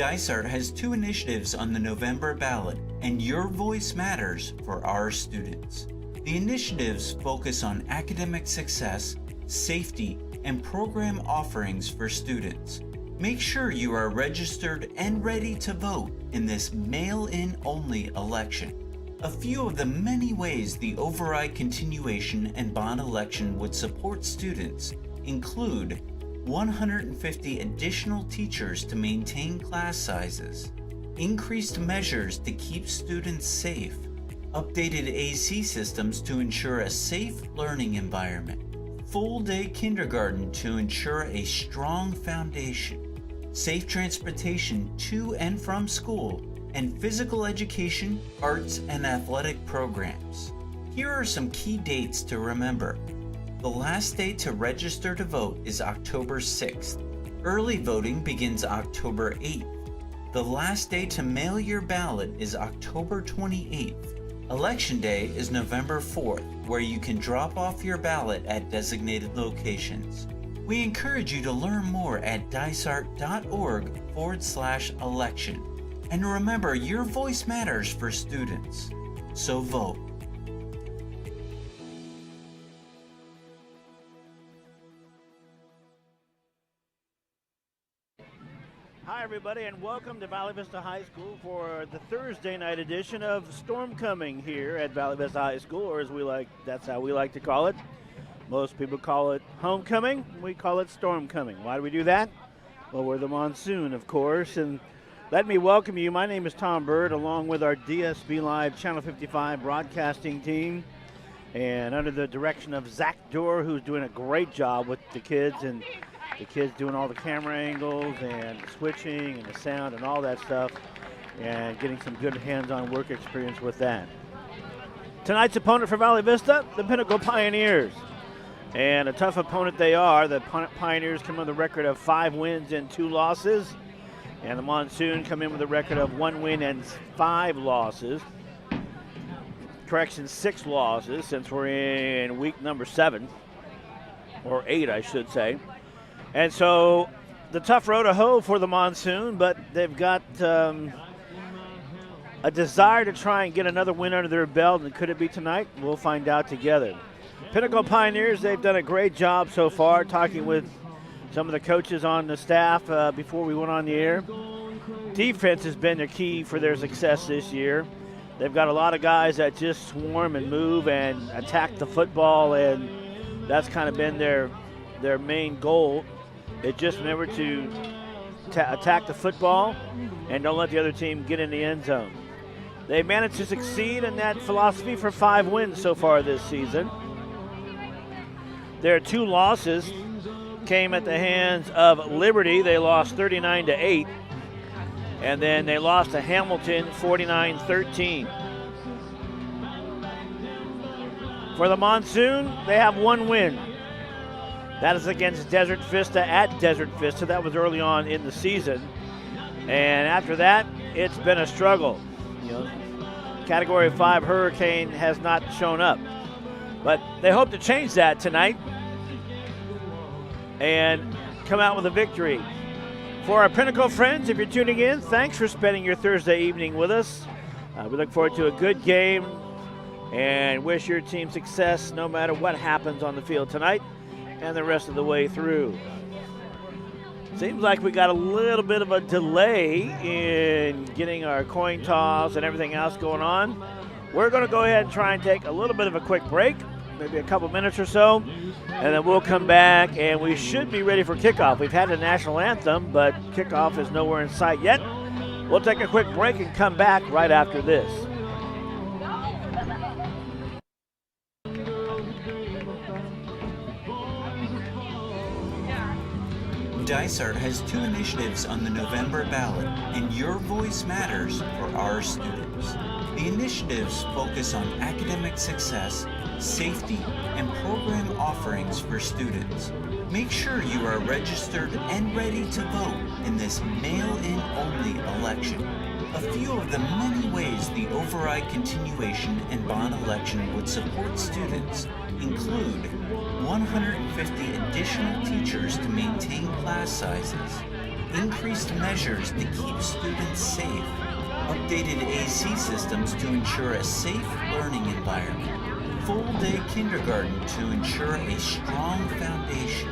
Dysart has two initiatives on the November ballot, and your voice matters for our students. The initiatives focus on academic success, safety, and program offerings for students. Make sure you are registered and ready to vote in this mail-in only election. A few of the many ways the override continuation and bond election would support students include 150 additional teachers to maintain class sizes, increased measures to keep students safe, updated AC systems to ensure a safe learning environment, full-day kindergarten to ensure a strong foundation, safe transportation to and from school, and physical education, arts, and athletic programs. Here are some key dates to remember. The last day to register to vote is October 6th. Early voting begins October 8th. The last day to mail your ballot is October 28th. Election Day is November 4th, where you can drop off your ballot at designated locations. We encourage you to learn more at dysart.org/election. And remember, your voice matters for students. So vote. Hi everybody, and welcome to Valley Vista High School for the Thursday night edition of Stormcoming here at Valley Vista High School, or that's how we like to call it. Most people call it homecoming, we call it stormcoming. Why do we do that? Well, we're the monsoon, of course, and let me welcome you. My name is Tom Bird, along with our DSB Live Channel 55 broadcasting team, and under the direction of Zach Dorr, who's doing a great job with the kids, and the kids doing all the camera angles and switching and the sound and all that stuff, and getting some good hands-on work experience with that. Tonight's opponent for Valley Vista, the Pinnacle Pioneers. And a tough opponent they are. The Pioneers come in with a record of 5 wins and 2 losses. And the Monsoon come in with a record of 1 win and 5 losses. Correction, 6 losses, since we're in week number 7. Or 8, I should say. And so the tough road to hoe for the Monsoon, but they've got a desire to try and get another win under their belt. And could it be tonight? We'll find out together. Pinnacle Pioneers, they've done a great job so far, talking with some of the coaches on the staff before we went on the air. Defense has been the key for their success this year. They've got a lot of guys that just swarm and move and attack the football, and that's kind of been their main goal. It's just remember to attack the football and don't let the other team get in the end zone. They managed to succeed in that philosophy for 5 wins so far this season. Their 2 losses came at the hands of Liberty. They lost 39-8. And then they lost to Hamilton 49-13. For the Monsoon, they have 1 win. That is against Desert Vista at Desert Vista. That was early on in the season. And after that, it's been a struggle. Category 5 hurricane has not shown up. But they hope to change that tonight and come out with a victory. For our Pinnacle friends, if you're tuning in, thanks for spending your Thursday evening with us. We look forward to a good game and wish your team success no matter what happens on the field tonight and the rest of the way through. Seems like we got a little bit of a delay in getting our coin toss and everything else going on. We're going to go ahead and try and take a little bit of a quick break, maybe a couple minutes or so, and then we'll come back and we should be ready for kickoff. We've had a national anthem, but kickoff is nowhere in sight yet. We'll take a quick break and come back right after this. Dysart has 2 initiatives on the November ballot, and your voice matters for our students. The initiatives focus on academic success, safety, and program offerings for students. Make sure you are registered and ready to vote in this mail-in only election. A few of the many ways the override continuation and bond election would support students include 150 additional teachers to maintain class sizes, increased measures to keep students safe, updated AC systems to ensure a safe learning environment, full-day kindergarten to ensure a strong foundation,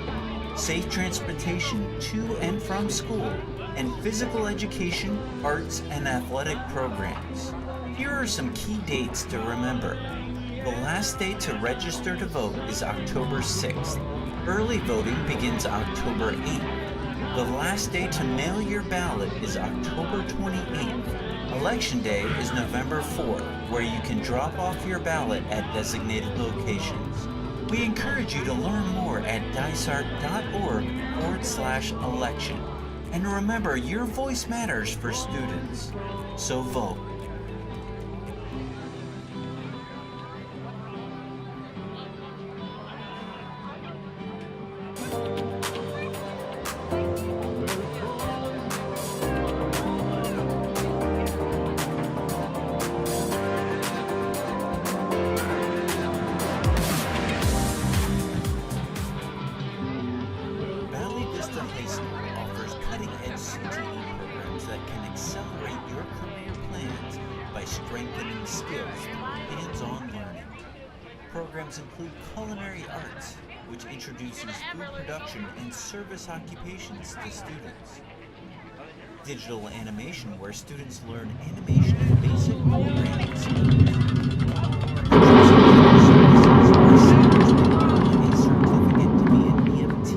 safe transportation to and from school, and physical education, arts, and athletic programs. Here are some key dates to remember. The last day to register to vote is October 6th. Early voting begins October 8th. The last day to mail your ballot is October 28th. Election Day is November 4th, where you can drop off your ballot at designated locations. We encourage you to learn more at dysart.org/election. And remember, your voice matters for students. So vote. Strengthening skills through hands-on learning. Programs include culinary arts, which introduces food production and service occupations to students. Digital animation, where students learn animation and basic programming skills. A certificate to be an EMT.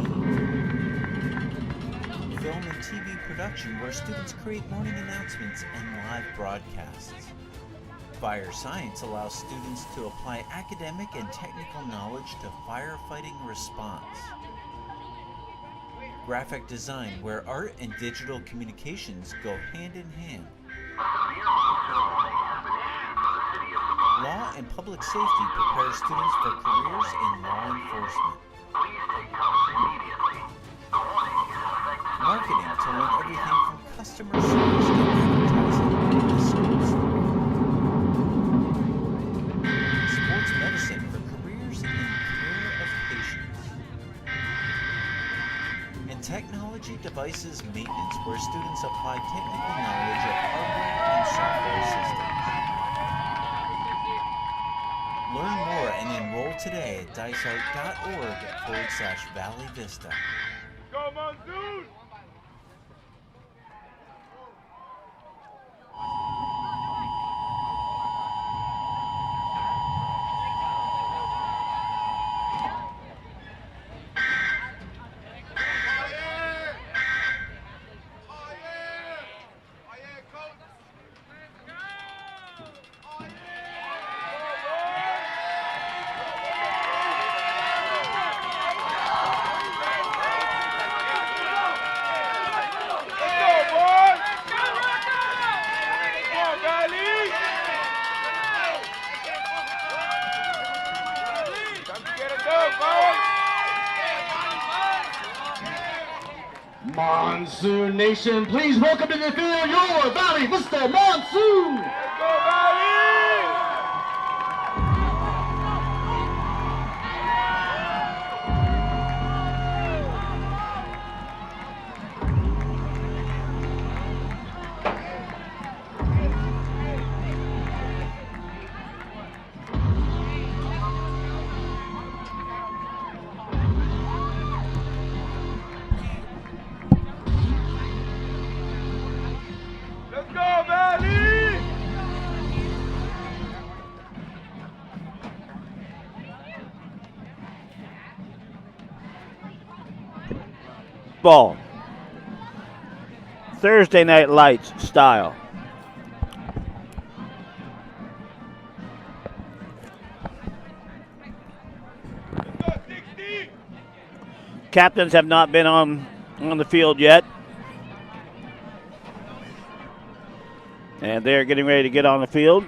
Film and TV production, where students create morning announcements and live broadcasts. Fire science allows students to apply academic and technical knowledge to firefighting response. Graphic design, where art and digital communications go hand in hand. Law and public safety prepare students for careers in law enforcement. Marketing to learn everything from customer service to advertising in the schools. Sports medicine for careers in care of patients. And technology devices maintenance, where students apply technical knowledge of hardware and software systems. Learn more and enroll today at dysart.org/Valley Vista. Go Monsoon! Monsoon Nation, please welcome to the field your Valley Vista Monsoon! Let's go, Valley! Ball. Thursday Night Lights style. Captains have not been on the field yet. And they're getting ready to get on the field.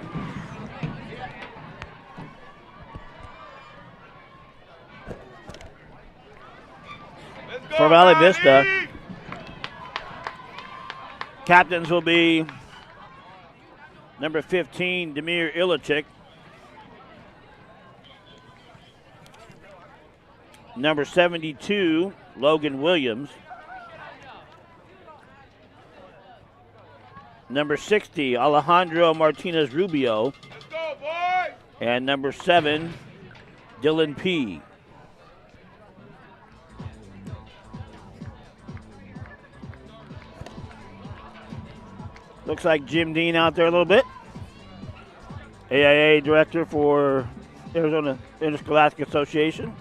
For Valley Vista, captains will be number 15, Demir Ilichik, number 72, Logan Williams, Number 60, Alejandro Martinez Rubio. Let's go, boys. And number 7, Dylan P. Looks like Jim Dean out there a little bit. AIA director for Arizona Interscholastic Association.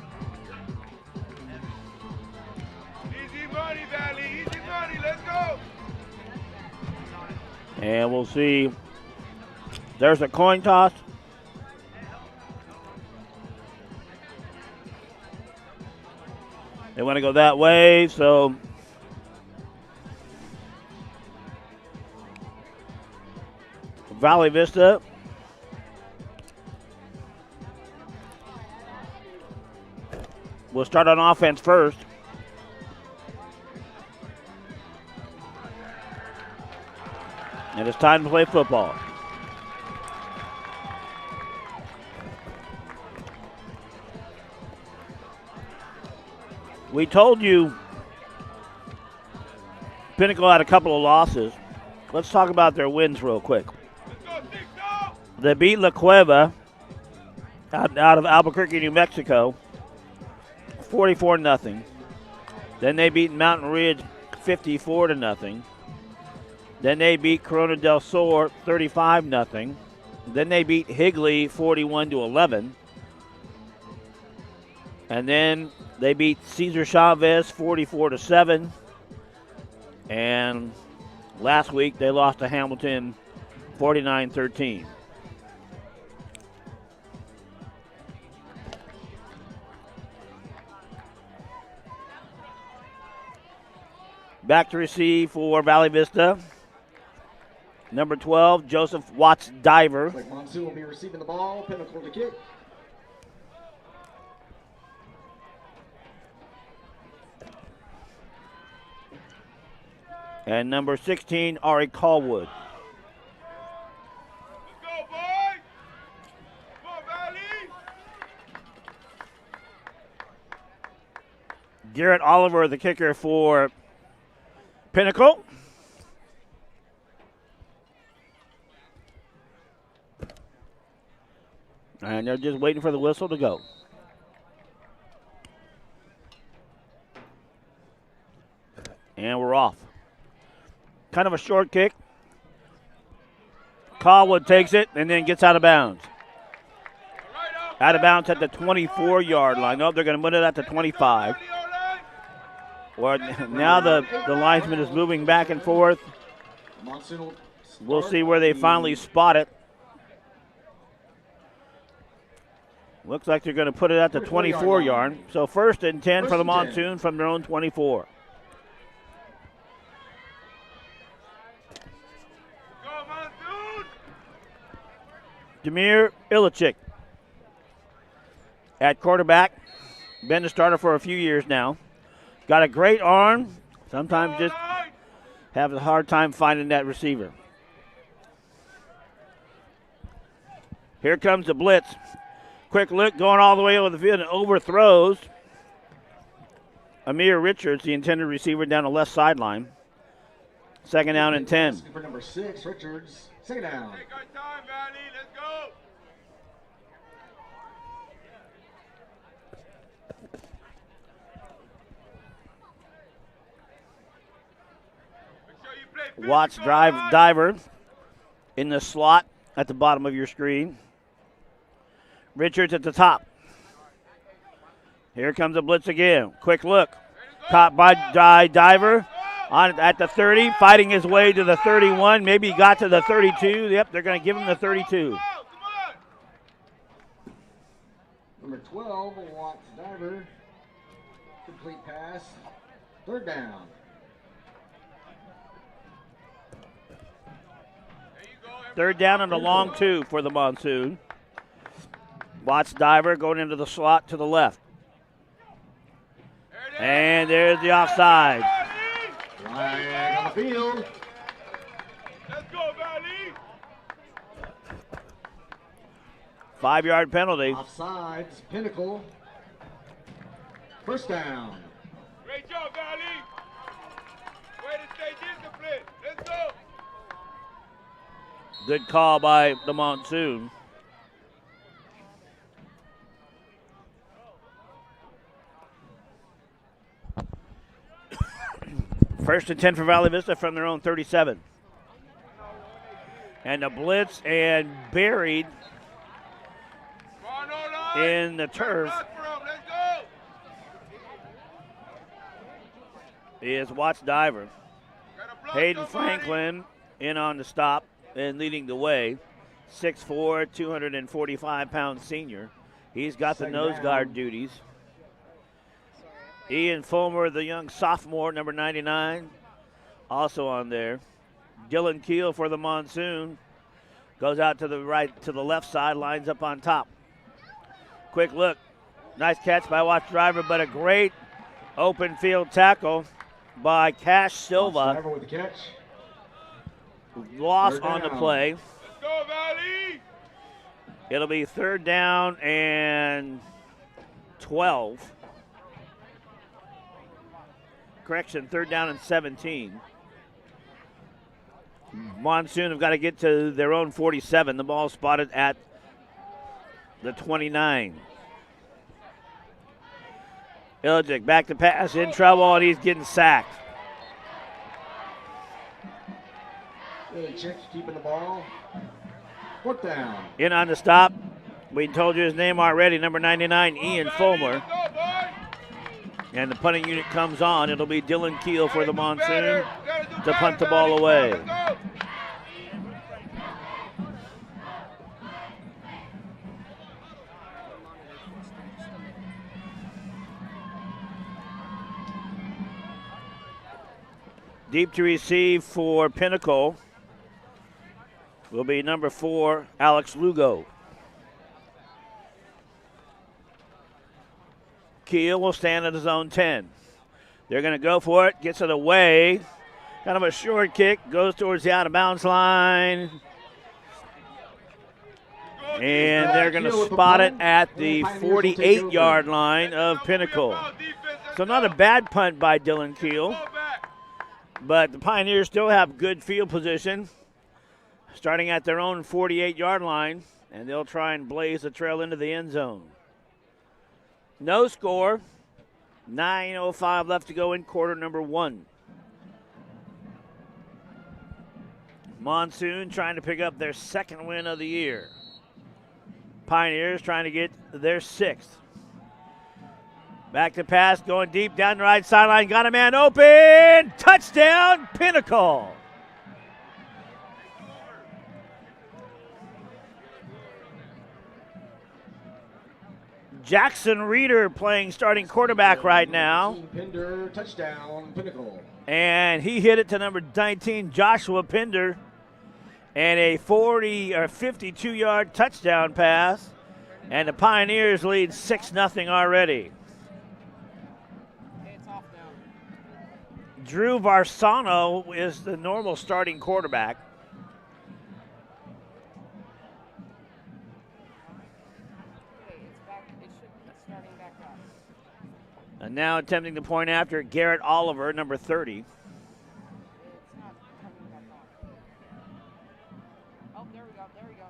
Easy money, Valley. Easy money. Let's go. And we'll see. There's a coin toss. They want to go that way, so Valley Vista will start on offense first. And it's time to play football. We told you Pinnacle had a couple of losses. Let's talk about their wins real quick. Let's go, 6-0. They beat La Cueva out of Albuquerque, New Mexico, 44-0. Then they beat Mountain Ridge 54-0. Then they beat Corona del Sur 35-0. Then they beat Higley 41-11. And then they beat Cesar Chavez 44-7. And last week they lost to Hamilton 49-13. Back to receive for Valley Vista. Number 12, Joseph Watts Diver. Looks like Monsoon will be receiving the ball. Pinnacle to kick. And number 16, Ari Callwood. Let's go, boys. Come on, Valley. Garrett Oliver, the kicker for Pinnacle. And they're just waiting for the whistle to go. And we're off. Kind of a short kick. Callwood takes it and then gets out of bounds. Out of bounds at the 24-yard line. No, they're going to put it at the 25. Or now the linesman is moving back and forth. We'll see where they finally spot it. Looks like they're going to put it at the 24-yard. So 1st and 10 for the Monsoon from their own 24. Go, Monsoon. Demir Ilichik at quarterback. Been the starter for a few years now. Got a great arm. Sometimes just have a hard time finding that receiver. Here comes the blitz. Quick look going all the way over the field and overthrows Amir Richards, the intended receiver, down the left sideline. 2nd down and 10. For number 6, Richards. 2nd down. Take our time, Valley. Let's go. Make sure you play Watts physical, drive guys. diver in the slot at the bottom of your screen. Richards at the top. Here comes the blitz again. Quick look. Caught by diver on at the 30, fighting his way to the 31. Maybe he got to the 32. Yep, they're going to give him the 32. Come on. Number 12, Watts Diver. Complete pass. 3rd down. There you go. 3rd down and a long 2 for the Monsoon. Watts diver going into the slot to the left. And there's the offside. Flag on the field. Let's go, Valley. 5-yard penalty. Offsides. Pinnacle. 1st down. Great job, Valley. Way to stay disciplined. Let's go. Good call by the Monsoon. First and 10 for Valley Vista from their own 37. And the blitz and buried in the turf is Watts Diver. Hayden Franklin in on the stop and leading the way. 6'4", 245-pound senior. He's got the nose guard duties. Ian Fulmer, the young sophomore, number 99, also on there. Dylan Keel for the Monsoon. Goes out to the right, to the left side, lines up on top. Quick look. Nice catch by Watts Driver, but a great open field tackle by Cash Silva. With the catch. Loss on the play. Let's go, Valley! It'll be 3rd down and 12. Correction, 3rd down and 17. Monsoon have got to get to their own 47. The ball spotted at the 29. Iljic back to pass, in trouble, and he's getting sacked. Iljic keeping the ball. 4th down. In on the stop. We told you his name already, number 99, Ian Fulmer. And the punting unit comes on. It'll be Dylan Keel for the Monsoon to punt the ball away. Deep to receive for Pinnacle will be number 4, Alex Lugo. Keel will stand at his own 10. They're going to go for it, gets it away. Kind of a short kick, goes towards the out-of-bounds line. And they're going to spot it at the 48-yard line of Pinnacle. So not a bad punt by Dylan Keel. But the Pioneers still have good field position, starting at their own 48-yard line, and they'll try and blaze the trail into the end zone. No score. 9:05 left to go in quarter number 1. Monsoon trying to pick up their 2nd win of the year. Pioneers trying to get their 6th. Back to pass, going deep down the right sideline. Got a man open. Touchdown, Pinnacle. Jackson Reeder playing starting quarterback right now. Pinder, touchdown, Pinnacle. And he hit it to number 19, Joshua Pinder. And a 52-yard touchdown pass. And the Pioneers lead 6-0 already. Drew Varsano is the normal starting quarterback. And now attempting to point after Garrett Oliver, number 30. Oh, there we go.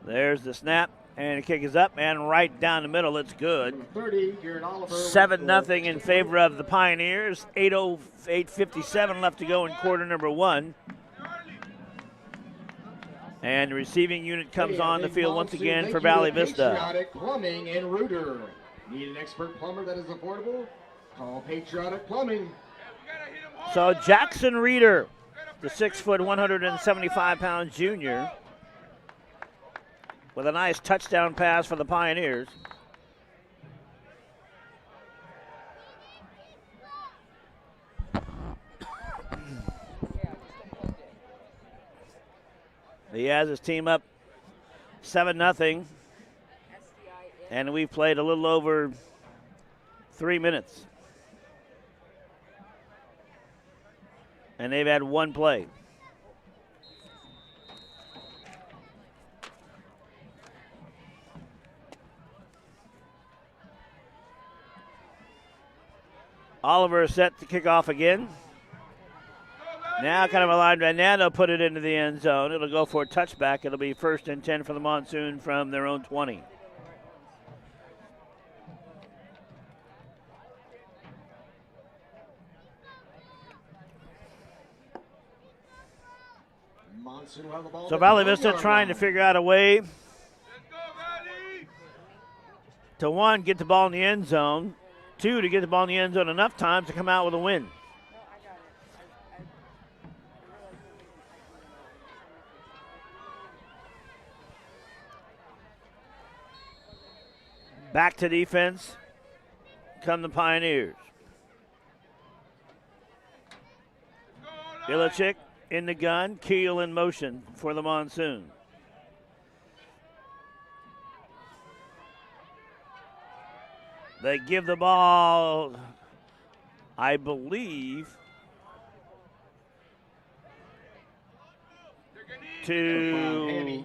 There's the snap, and the kick is up and right down the middle. It's good. 30, Garrett Oliver. 7-0 in favor of the Pioneers. 8:57 left to go in quarter number 1. And the receiving unit comes on the field once again for Valley Vista. Patriotic Plumbing and Rooter. Need an expert plumber that is affordable? Call Patriotic Plumbing. So Jackson Reeder, the 6', 175-pound junior, with a nice touchdown pass for the Pioneers. He has his team up 7-0. And we've played a little over 3 minutes. And they've had one play. Oliver is set to kick off again. Now kind of a line right now. They'll put it into the end zone. It'll go for a touchback. It'll be 1st and 10 for the Monsoon from their own 20. Monsoon will have the ball. So Valley Vista trying to figure out a way Let's go, Valley. to, 1, get the ball in the end zone, 2, to get the ball in the end zone enough times to come out with a win. Back to defense come the Pioneers. Illichik in the gun, Keel in motion for the Monsoon. They give the ball, I believe, to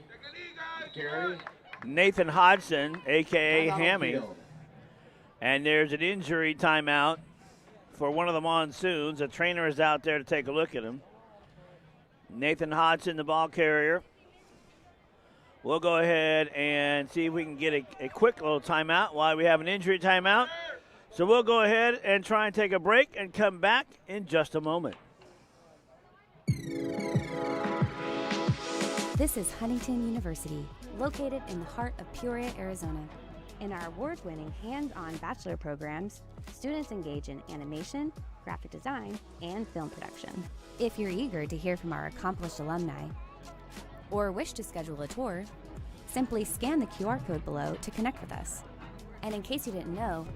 Nathan Hodgson, a.k.a. Hammy. And there's an injury timeout for one of the Monsoons. A trainer is out there to take a look at him. Nathan Hodgson, the ball carrier. We'll go ahead and see if we can get a quick little timeout while we have an injury timeout. So we'll go ahead and try and take a break and come back in just a moment. This is Huntington University, located in the heart of Peoria, Arizona. In our award-winning hands-on bachelor programs, students engage in animation, graphic design, and film production. If you're eager to hear from our accomplished alumni or wish to schedule a tour, simply scan the QR code below to connect with us. And in case you didn't know,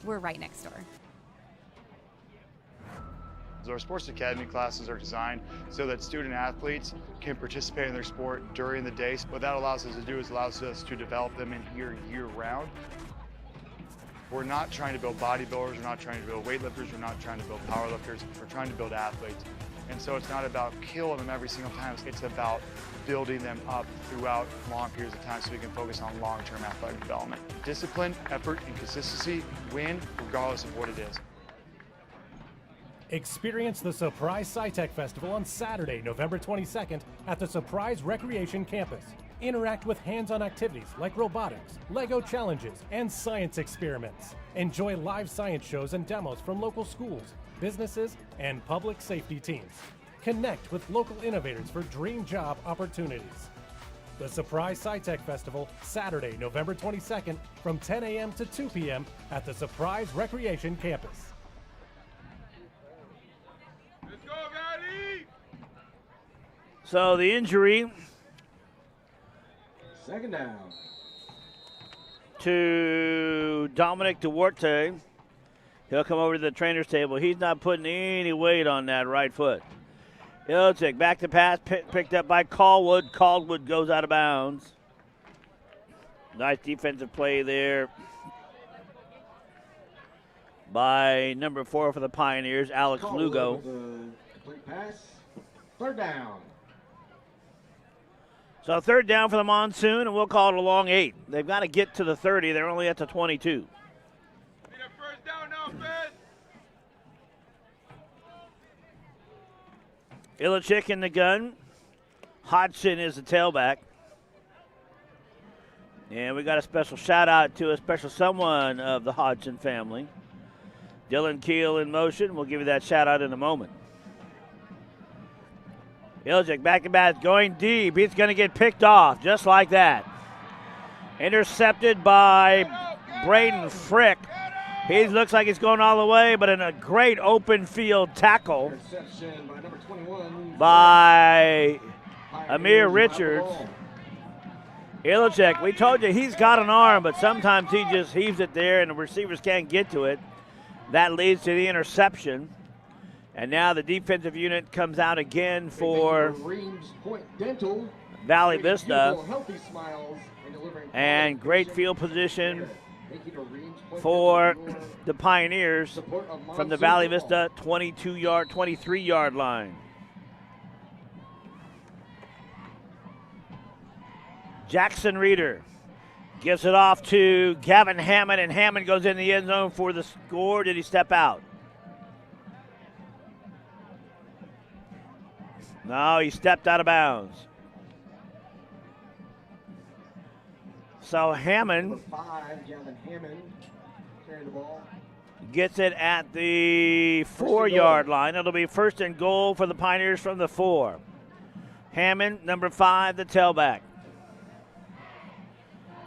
we're right next door. Our sports academy classes are designed so that student athletes can participate in their sport during the day. What that allows us to do is allows us to develop them in here year round. We're not trying to build bodybuilders, we're not trying to build weightlifters, we're not trying to build powerlifters, we're trying to build athletes. And so it's not about killing them every single time, it's about building them up throughout long periods of time so we can focus on long-term athletic development. Discipline, effort, and consistency win regardless of what it is. Experience the Surprise SciTech Festival on Saturday, November 22nd at the Surprise Recreation Campus. Interact with hands-on activities like robotics, Lego challenges, and science experiments. Enjoy live science shows and demos from local schools, businesses, and public safety teams. Connect with local innovators for dream job opportunities. The Surprise SciTech Festival, Saturday, November 22nd from 10 a.m. to 2 p.m. at the Surprise Recreation Campus. So the injury Second down. to Dominic Duarte. He'll come over to the trainer's table. He's not putting any weight on that right foot. He'll take back to pass, picked up by Caldwood. Caldwood goes out of bounds. Nice defensive play there by number 4 for the Pioneers, Alex Lugo. Complete pass. Third down. So third down for the Monsoon, and we'll call it a long 8. They've got to get to the 30. They're only at the 22. Need a first down now, Fed. Illichik in the gun. Hodgson is the tailback. And we got a special shout out to a special someone of the Hodgson family. Dylan Keel in motion. We'll give you that shout out in a moment. Illichik back to back, going deep. He's going to get picked off just like that. Intercepted by Braden Frick. He looks like he's going all the way, but in a great open field tackle Interception by number 21. by Amir Richards. Illichik, we told you he's got an arm, but sometimes he just heaves it there and the receivers can't get to it. That leads to the interception. And now the defensive unit comes out again for Valley Vista. And great field position for the Pioneers from the Valley Vista 23-yard line. Jackson Reeder gives it off to Gavin Hammond, and Hammond goes in the end zone for the score. Did he step out? No, he stepped out of bounds. So Hammond Number 5, Gavin Hammond, carrying the ball. gets it at the 4-yard line. It'll be first and goal for the Pioneers from the 4. Hammond, number 5, the tailback.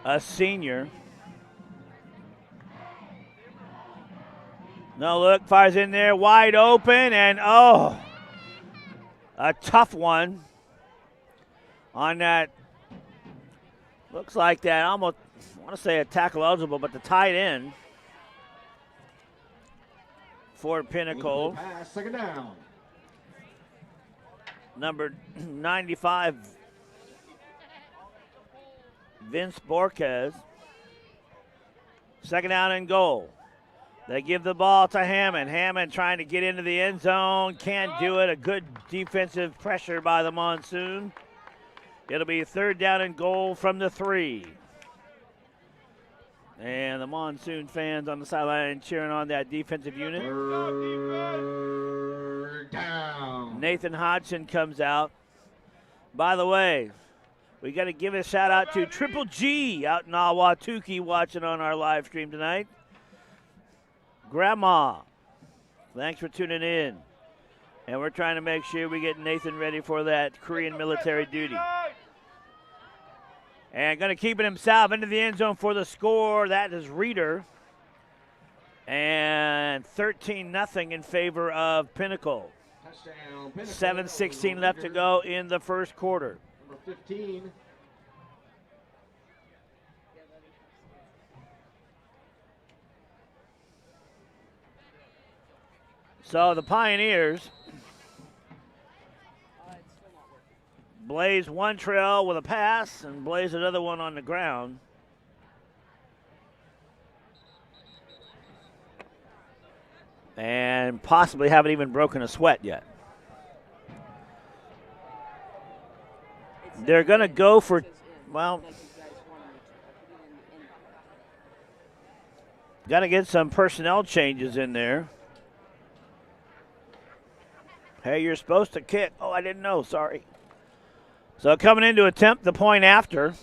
A senior. No look, fires in there, wide open, and oh, a tough one on that. Looks like that almost, I want to say a tackle eligible, but the tight end for Pinnacle. Pass, second down. Number 95, Vince Borquez. Second down and goal. They give the ball to Hammond. Hammond trying to get into the end zone. Can't do it. A good defensive pressure by the Monsoon. It'll be third down and goal from the 3. And the Monsoon fans on the sideline cheering on that defensive unit. Third down. Nathan Hodgson comes out. By the way, we got to give a shout out to Triple G out in Ahwatukee watching on our live stream tonight. Grandma, thanks for tuning in. And we're trying to make sure we get Nathan ready for that Korean military duty. And going to keep it himself into the end zone for the score. That is Reeder. And 13-0 in favor of Pinnacle. Touchdown, Pinnacle. 7:16 left to go in the first quarter. Number 15. So the Pioneers blaze one trail with a pass and blaze another one on the ground. And possibly haven't even broken a sweat yet. They're going to go for, well, got to get some personnel changes in there. Hey, you're supposed to kick. Oh, I didn't know. Sorry. So coming in to attempt the point after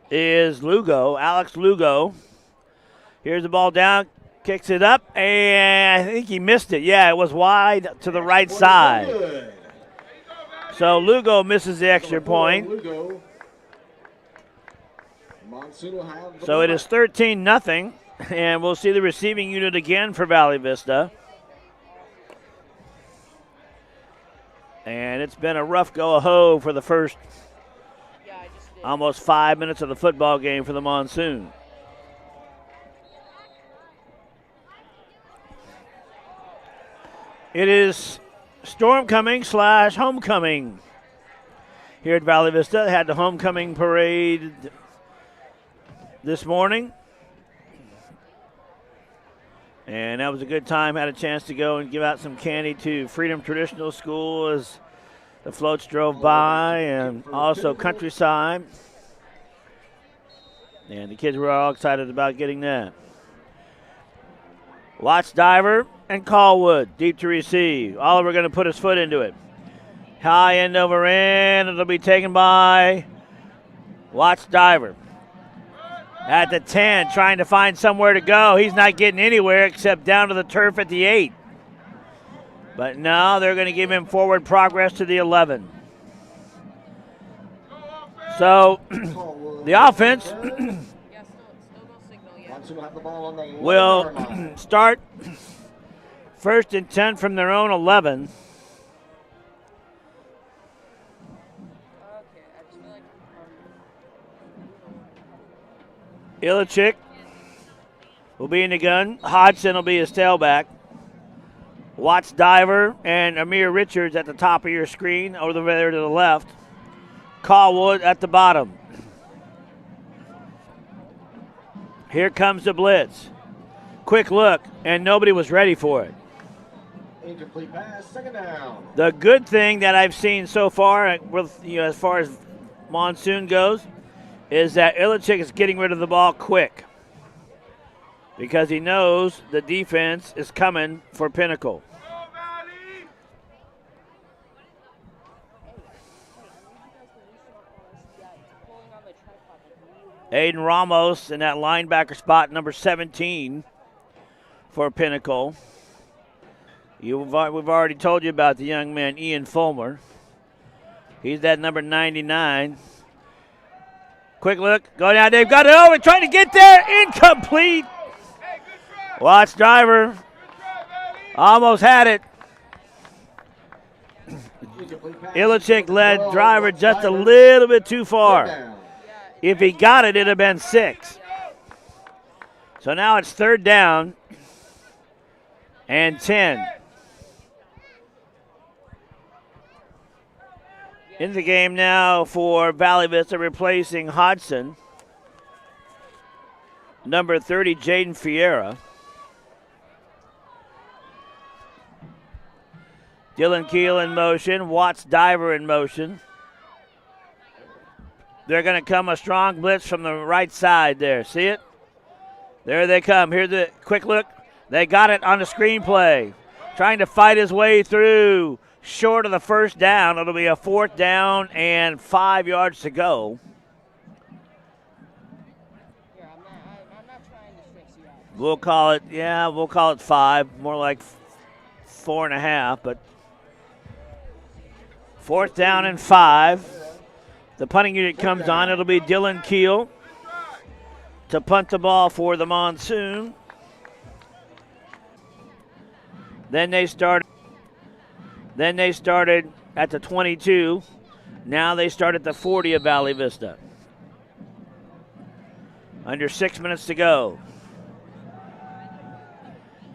is Lugo, Alex Lugo. Here's the ball down, kicks it up, and I think he missed it. Yeah, it was wide to the right side. So Lugo misses the extra point. So it is 13-0, and we'll see the receiving unit again for Valley Vista. And it's been a rough go-a-ho for the first almost 5 minutes of the football game for the Monsoon. It is stormcoming / homecoming here at Valley Vista. They had the homecoming parade this morning. And that was a good time. Had a chance to go and give out some candy to Freedom Traditional School as the floats drove by, and also Countryside. And the kids were all excited about getting that. Watts Diver and Callwood, deep to receive. Oliver going to put his foot into it. High end over end. It'll be taken by Watts Diver. At the 10, trying to find somewhere to go. He's not getting anywhere except down to the turf at the 8. But now they're going to give him forward progress to the 11. So the offense will start first and 10 from their own 11. Illichik will be in the gun. Hodgson will be his tailback. Watts Diver and Amir Richards at the top of your screen, over there to the left. Callwood at the bottom. Here comes the blitz. Quick look, and nobody was ready for it. Incomplete pass, second down. The good thing that I've seen so far, with, as far as Monsoon goes, is that Illichik is getting rid of the ball quick. because he knows the defense is coming for Pinnacle. Aiden Ramos in that linebacker spot, number 17 for Pinnacle. We've already told you about the young man, Ian Fulmer. He's that number 99. Quick look, go down, they've got it over, trying to get there, incomplete. Watch driver, almost had it. Illichik led driver just a little bit too far. If he got it, it'd have been 6. So now it's 3rd down and 10. In the game now for Valley Vista, replacing Hodson. Number 30, Jaden Fiera. Dylan Keel in motion. Watts Diver in motion. They're going to come a strong blitz from the right side there. See it? There they come. Here's the quick look. They got it on the screenplay. Trying to fight his way through. Short of the 1st down. It'll be a 4th down and 5 yards to go. We'll call it 5. More like 4.5, but 4th down and 5. The punting unit comes on. It'll be Dylan Keel to punt the ball for the Monsoon. Then they started at the 22. Now they start at the 40 of Valley Vista. Under 6 minutes to go.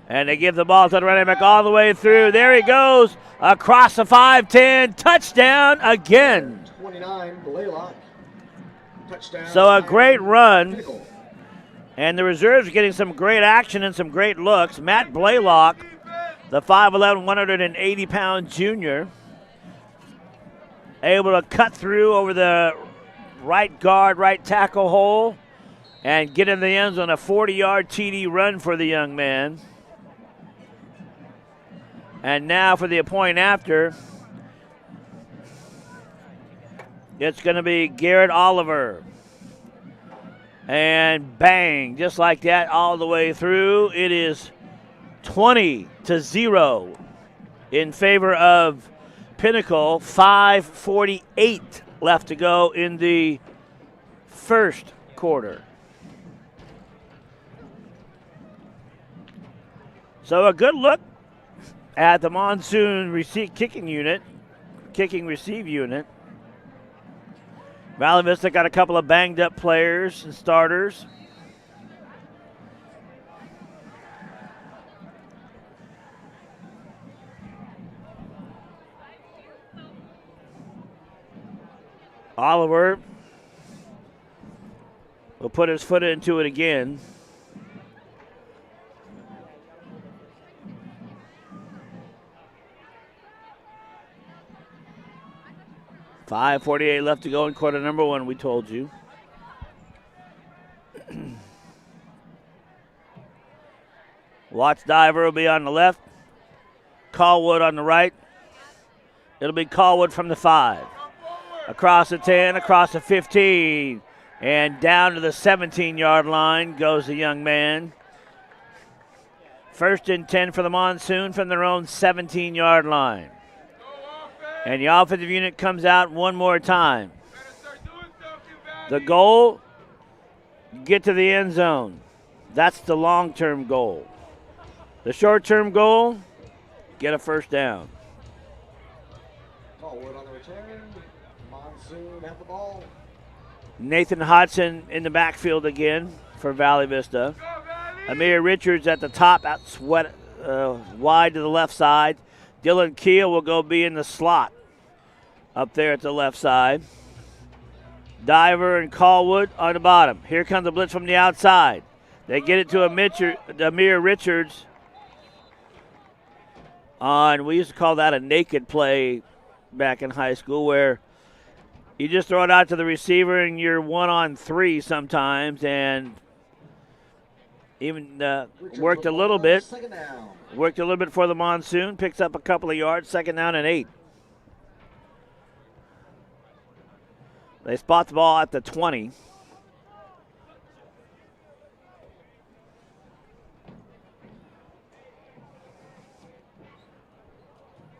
And they give the ball to the running back all the way through. There he goes. Across the 5-10. Touchdown again. 29, Blaylock. Touchdown. So a great run. And the reserves are getting some great action and some great looks. Matt Blaylock, the 5'11", 180-pound junior, able to cut through over the right guard, right tackle hole, and get in the end zone. A 40-yard TD run for the young man. And now for the point after, it's going to be Garrett Oliver. And bang, just like that all the way through. It is 20-0 in favor of Pinnacle. 5:48 left to go in the 1st quarter. So a good look at the Monsoon kicking receive unit. Valley Vista got a couple of banged up players and starters. Oliver will put his foot into it again. $5:48 left to go in quarter number 1, we told you. Watts Diver will be on the left. Callwood on the right. It'll be Callwood from the 5. Across the 10, across the 15. And down to the 17-yard line goes the young man. 1st and 10 for the Monsoon from their own 17-yard line. And the offensive unit comes out one more time. The goal, get to the end zone. That's the long-term goal. The short-term goal, get a 1st down. Callwood on the return. Monsoon at the ball. Nathan Hodson in the backfield again for Valley Vista. Amir Richards at the top, out wide to the left side. Dylan Keel will be in the slot up there at the left side. Diver and Callwood on the bottom. Here comes the blitz from the outside. They get it to Amir Richards we used to call that a naked play back in high school, where you just throw it out to the receiver and you're 1-on-3 sometimes, and Even worked a little bit. Second down. Worked a little bit for the Monsoon. Picks up a couple of yards. Second down and 8. They spot the ball at the 20.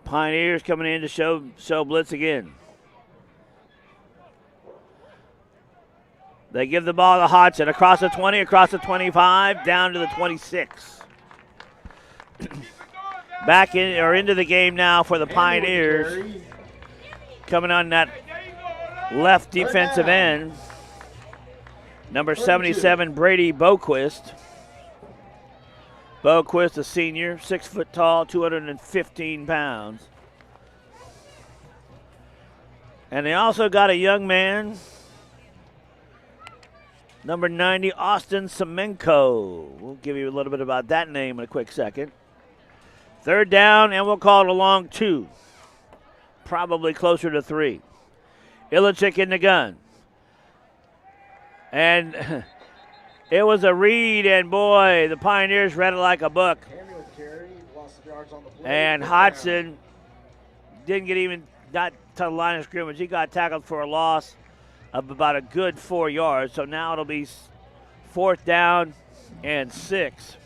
Pioneers coming in to show blitz again. They give the ball to Hodgson across the 20, across the 25, down to the 26. Back in or into the game now for the Pioneers. Coming on that left defensive end, number 77, Brady Boquist. Boquist, a senior, 6 foot tall, 215 pounds. And they also got a young man, number 90, Austin Semenko. We'll give you a little bit about that name in a quick second. Third down, and we'll call it a long 2. Probably closer to 3. Illichik in the gun. And it was a read, and boy, the Pioneers read it like a book. And Hodgson didn't get even not to the line of scrimmage. He got tackled for a loss of about a good 4 yards. So now it'll be 4th down and 6.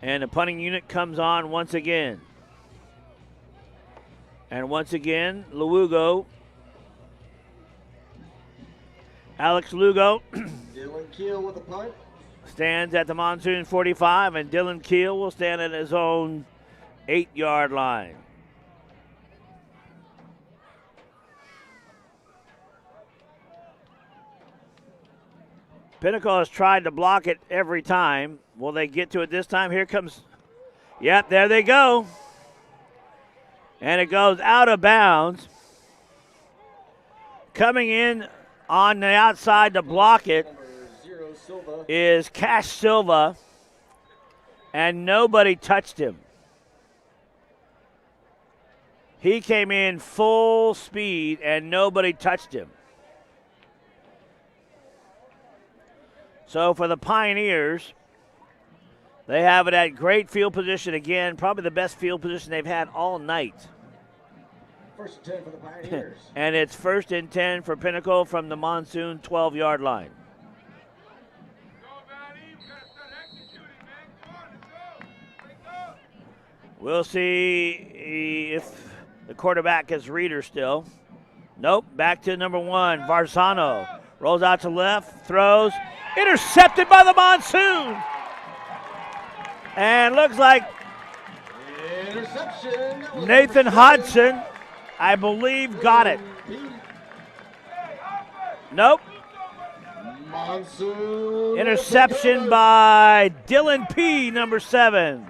And the punting unit comes on once again. And once again, Lugo. Alex Lugo Dylan Keel with the punt. stands at the Monsoon 45, and Dylan Keel will stand at his own 8-yard line. Pinnacle has tried to block it every time. Will they get to it this time? Here comes, yep, there they go. And it goes out of bounds. Coming in on the outside to block it is Cash Silva, and nobody touched him. He came in full speed, and nobody touched him. So for the Pioneers, they have it at great field position again, probably the best field position they've had all night. 1st and 10 for the Pioneers. And it's 1st and 10 for Pinnacle from the Monsoon 12-yard line. We'll see if the quarterback is Reader still. Nope, back to number 1, Varsano. Rolls out to left, throws, intercepted by the Monsoon. And looks like Interception. Nathan Hodgson, I believe, got it. Nope. Monsoon. Interception by Dylan P., number 7.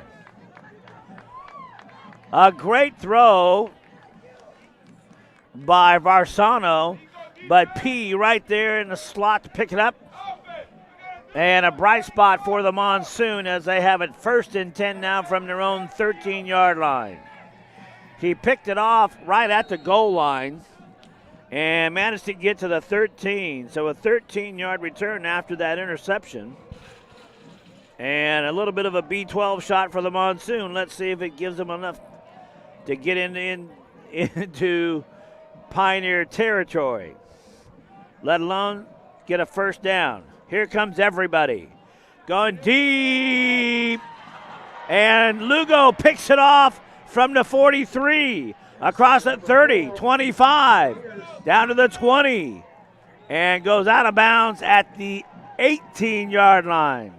A great throw by Varsano, but P right there in the slot to pick it up. And a bright spot for the Monsoon as they have it 1st and 10 now from their own 13-yard line. He picked it off right at the goal line and managed to get to the 13. So a 13-yard return after that interception. And a little bit of a B-12 shot for the Monsoon. Let's see if it gives them enough to get into Pioneer territory, let alone get a 1st down. Here comes everybody. Going deep. And Lugo picks it off from the 43. Across the 30, 25, down to the 20. And goes out of bounds at the 18-yard line.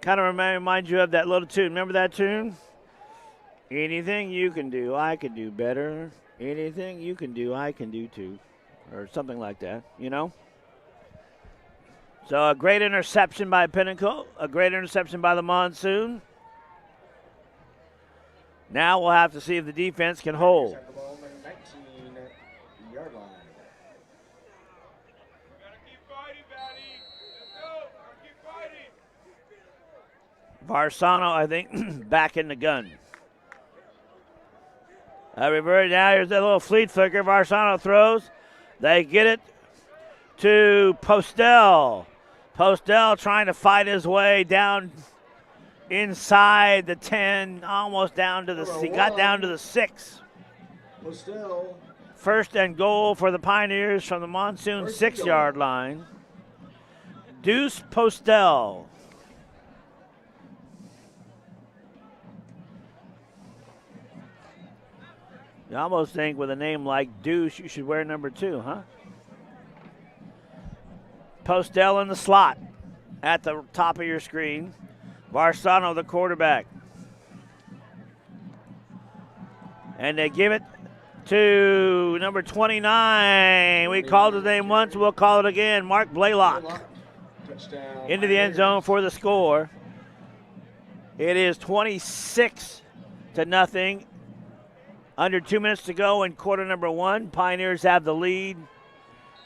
Kind of remind you of that little tune. Remember that tune? Anything you can do, I can do better. Anything you can do, I can do too. Or something like that, you know? So a great interception by Pinnacle, a great interception by the Monsoon. Now we'll have to see if the defense can hold. Varsano, I think, back in the gun. Revert now. Here's that little fleet flicker. Varsano throws. They get it to Postel. Postel trying to fight his way down inside the 10, almost down to the, he got down to the 6. Postel. First and goal for the Pioneers from the Monsoon 6-yard line. Deuce Postel. You almost think with a name like Deuce, you should wear number 2, huh? Postel in the slot at the top of your screen. Varsano, the quarterback. And they give it to number 29. We called his name once, we'll call it again. Mark Blaylock. Touchdown. Into the end zone for the score. It is 26-0. Under 2 minutes to go in quarter number 1. Pioneers have the lead.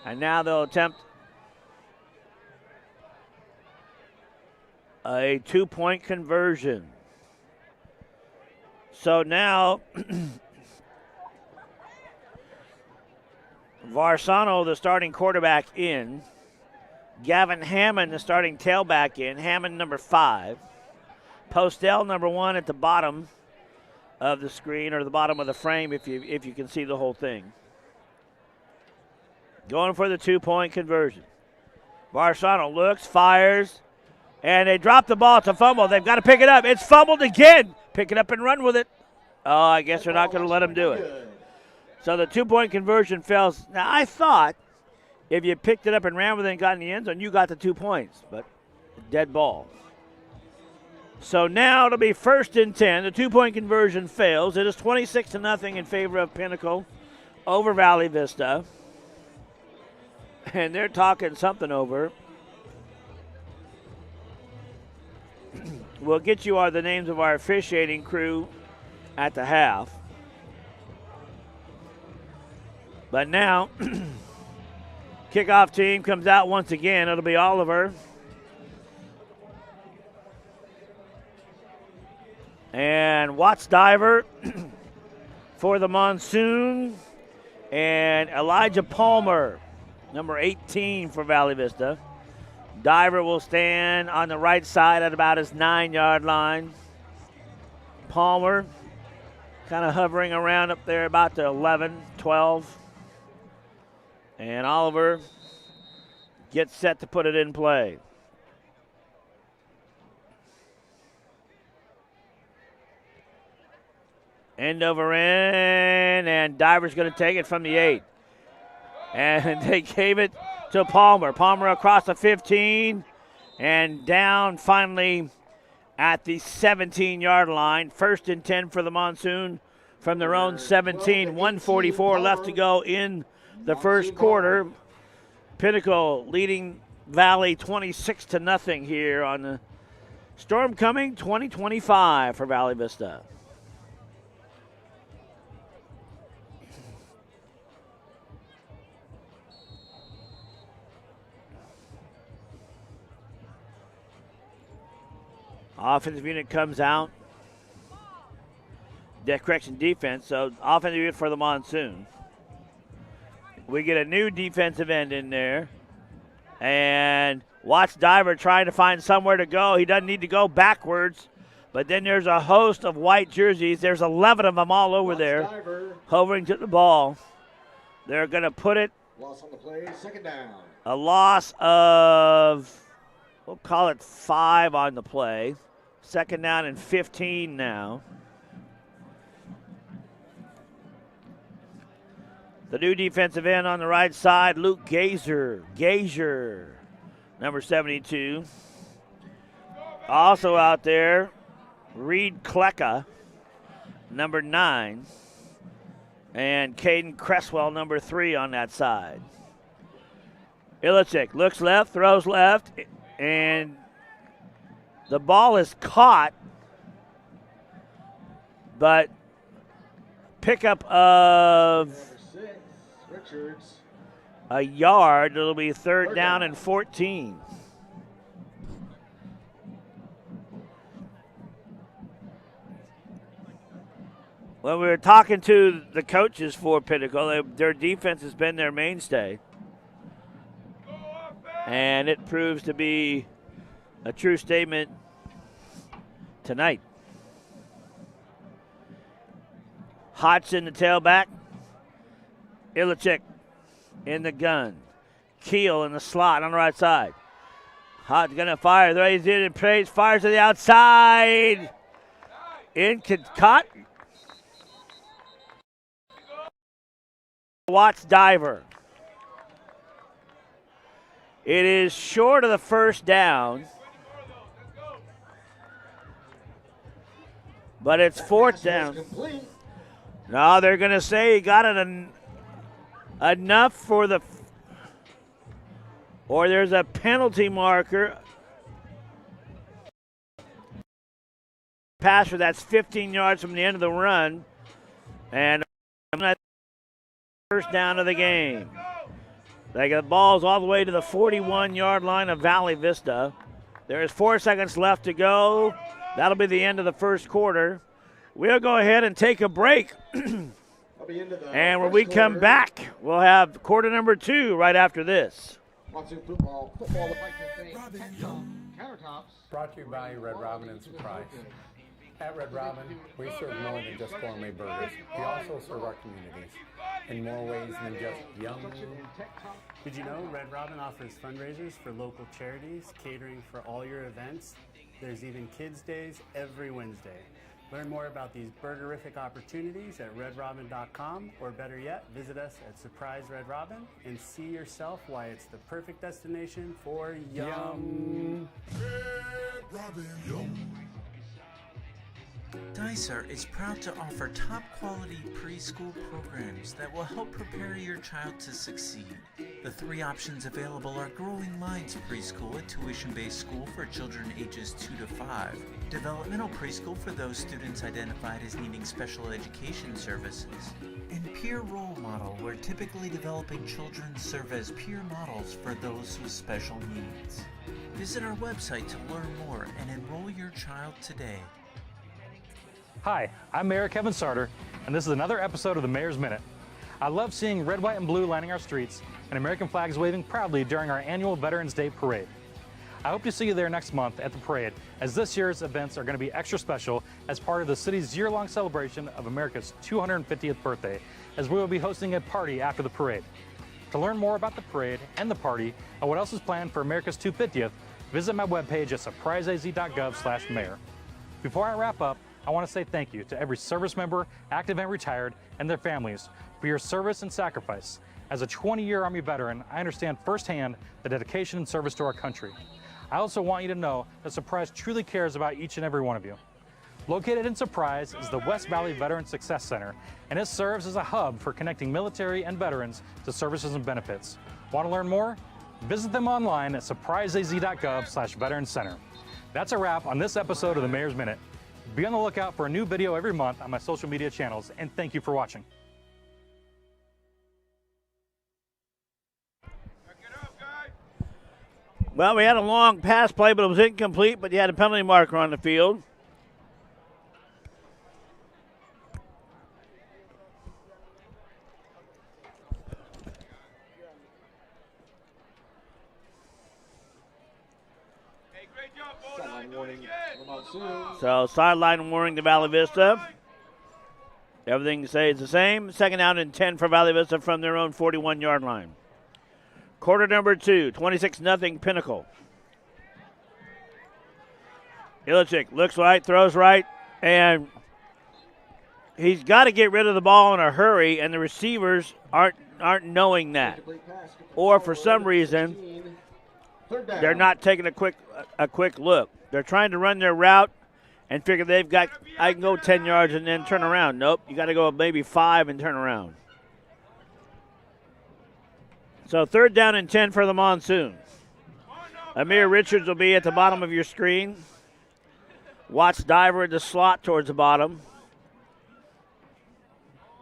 And now they'll attempt a 2-point conversion. So now Varsano, the starting quarterback, in. Gavin Hammond, the starting tailback, in. Hammond, number 5. Postel, number 1, at the bottom of the screen, or the bottom of the frame if you can see the whole thing. Going for the 2-point conversion. Varsano looks, fires, and they drop the ball. It's a fumble. They've got to pick it up. It's fumbled again. Pick it up and run with it. Oh, I guess they're not going to let them do it. So the 2-point conversion fails. Now, I thought if you picked it up and ran with it and got in the end zone, you got the 2 points, but dead ball. So now it'll be 1st and 10. The 2-point conversion fails. It is 26-0 in favor of Pinnacle over Valley Vista. And they're talking something over. We'll get you the names of our officiating crew at the half. But now, kickoff team comes out once again. It'll be Oliver. And Watts Diver for the Monsoon. And Elijah Palmer, number 18 for Valley Vista. Diver will stand on the right side at about his 9-yard line. Palmer kind of hovering around up there about the 11, 12. And Oliver gets set to put it in play. End over end, and Diver's going to take it from the 8. And they gave it to Palmer. Palmer across the 15 and down finally at the 17-yard line. 1st and 10 for the Monsoon from their own 17. 1:44 left to go in the first quarter. Pinnacle leading Valley 26-0 here on the Storm Coming 2025 for Valley Vista. Offensive unit comes out. Defense. So offensive unit for the Monsoon. We get a new defensive end in there. And Watts Diver trying to find somewhere to go. He doesn't need to go backwards. But then there's a host of white jerseys. There's 11 of them all over there, hovering to the ball. They're going to put it. Loss on the play, 2nd down. A loss of, we'll call it 5 on the play. 2nd down and 15 now. The new defensive end on the right side, Luke Gazer, number 72. Also out there, Reed Klecka, number 9. And Caden Cresswell, number 3 on that side. Ilicic looks left, throws left, and the ball is caught, but pickup of a yard. It'll be 3rd down and 14. When we were talking to the coaches for Pinnacle, their defense has been their mainstay. And it proves to be a true statement tonight. Hodgson, the tailback. Illichik in the gun. Keel in the slot on the right side. Hodge going to fire. There he's in and praise. Fires to the outside. Caught. Watts diver. It is short of the first down. But it's fourth down. No, they're going to say he got it enough for the, or there's a penalty marker. Passer, that's 15 yards from the end of the run. And first down of the game. They got balls all the way to the 41-yard line of Valley Vista. There's 4 seconds left to go. That'll be the end of the first quarter. We'll go ahead and take a break. And when we come back, we'll have quarter number 2 right after this. Brought to you by Red Robin and Surprise. At Red Robin, we serve more than just gourmet burgers. We also serve our communities in more ways than just yum. Did you know Red Robin offers fundraisers for local charities, catering for all your events? There's even Kids Days every Wednesday. Learn more about these burgerific opportunities at redrobin.com, or better yet, visit us at Surprise Red Robin and see yourself why it's the perfect destination for yum. Red Robin, yum. Dicer is proud to offer top-quality preschool programs that will help prepare your child to succeed. The 3 options available are Growing Minds Preschool, a tuition-based school for children ages 2 to 5, Developmental Preschool for those students identified as needing special education services, and Peer Role Model, where typically developing children serve as peer models for those with special needs. Visit our website to learn more and enroll your child today. Hi, I'm Mayor Kevin Sarter, and this is another episode of the Mayor's Minute. I love seeing red, white, and blue lining our streets and American flags waving proudly during our annual Veterans Day Parade. I hope to see you there next month at the parade, as this year's events are going to be extra special as part of the city's year-long celebration of America's 250th birthday, as we will be hosting a party after the parade. To learn more about the parade and the party and what else is planned for America's 250th, visit my webpage at surpriseaz.gov/mayor. Before I wrap up, I want to say thank you to every service member, active and retired, and their families for your service and sacrifice. As a 20-year Army veteran, I understand firsthand the dedication and service to our country. I also want you to know that Surprise truly cares about each and every one of you. Located in Surprise is the West Valley Veteran Success Center, and it serves as a hub for connecting military and veterans to services and benefits. Want to learn more? Visit them online at surpriseaz.gov/veteran-center. That's a wrap on this episode of the Mayor's Minute. Be on the lookout for a new video every month on my social media channels, and thank you for watching. Well, we had a long pass play, but it was incomplete, but you had a penalty marker on the field. So sideline warning to Valley Vista. Everything stays the same. Second down and 10 for Valley Vista from their own 41-yard line. Quarter number 2, 26-0 Pinnacle. Illichik looks right, throws right, and he's got to get rid of the ball in a hurry, and the receivers aren't knowing that. Or for some reason, they're not taking a quick look. They're trying to run their route and figure I can go 10 yards and then turn around. Nope, you got to go maybe 5 and turn around. So third down and 10 for the Monsoon. Amir Richards will be at the bottom of your screen. Watts Diver in the slot towards the bottom.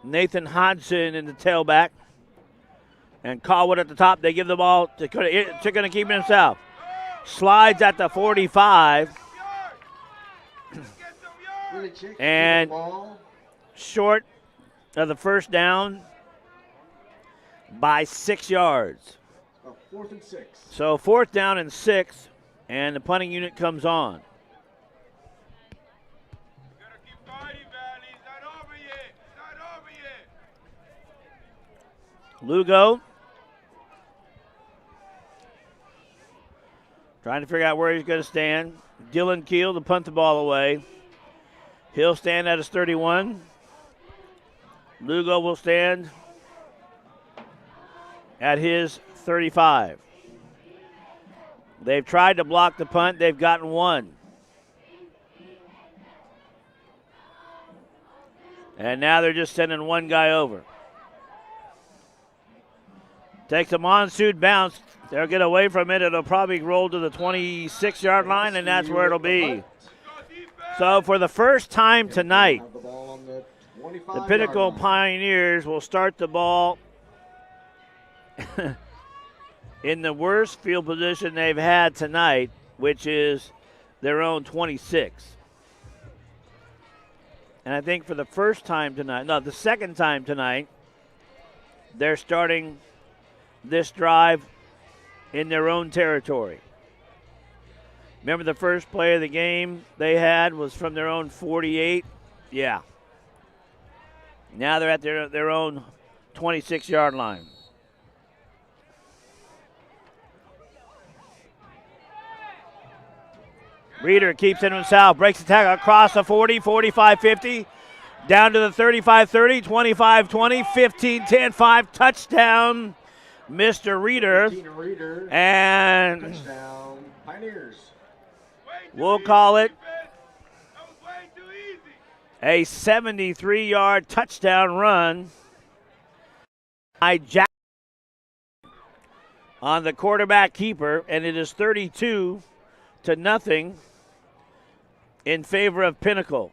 Nathan Hodgson in the tailback. And Caldwell at the top. They give the ball to going to keep himself. Slides at the 45. And short of the first down by 6 yards. 4th and 6. So 4th down and 6, and the punting unit comes on. Lugo trying to figure out where he's going to stand. Dylan Keel to punt the ball away. He'll stand at his 31. Lugo will stand at his 35. They've tried to block the punt. They've gotten one. And now they're just sending one guy over. Takes a monsoon bounce. They'll get away from it. It'll probably roll to the 26-yard line, and that's where it'll be. So for the first time tonight, the Pinnacle Pioneers will start the ball in the worst field position they've had tonight, which is their own 26. And I think for the first time tonight, no, the second time tonight, they're starting this drive in their own territory. Remember the first play of the game they had was from their own 48? Yeah. Now they're at their own 26-yard line. Reeder keeps it himself, breaks the tackle across the 40, 45, 50, down to the 35, 30, 25, 20, 15, 10, 5, touchdown, Mr. Reeder. And touchdown, Pioneers. We'll call it a 73-yard touchdown run by Jack on the quarterback keeper, and it is 32-0 in favor of Pinnacle.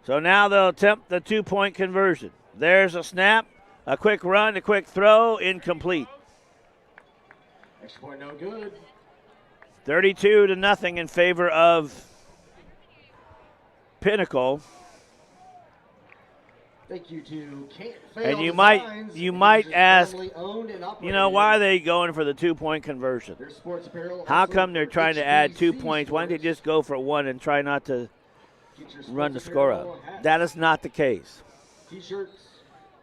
So now they'll attempt the two-point conversion. There's a snap, a quick run, a quick throw, incomplete. Extra point no good. 32-0 in favor of Pinnacle. Thank you to Can't Fail And Designs, you might ask, family-owned and why are they going for the two-point conversion? Their sports apparel How also come they're for trying to add 2 HBC points? Why don't they sports. just go for one and try not to Get your run the sports score apparel, up? hats, That is not the case. T-shirts.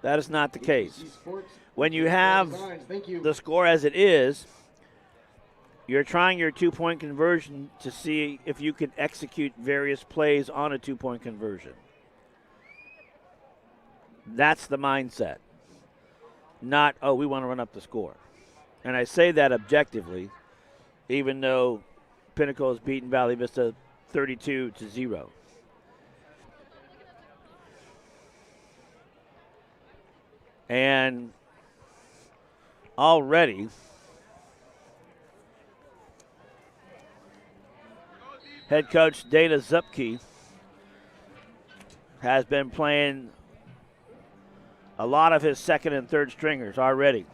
That is not the case. HBC Sports, When you Can't Fail have Designs, thank you. the score as it is, you're trying your two-point conversion to see if you can execute various plays on a two-point conversion. That's the mindset. Not, we want to run up the score. And I say that objectively, even though Pinnacle has beaten Valley Vista 32-0. And already head coach Dana Zupke has been playing a lot of his second and third stringers already.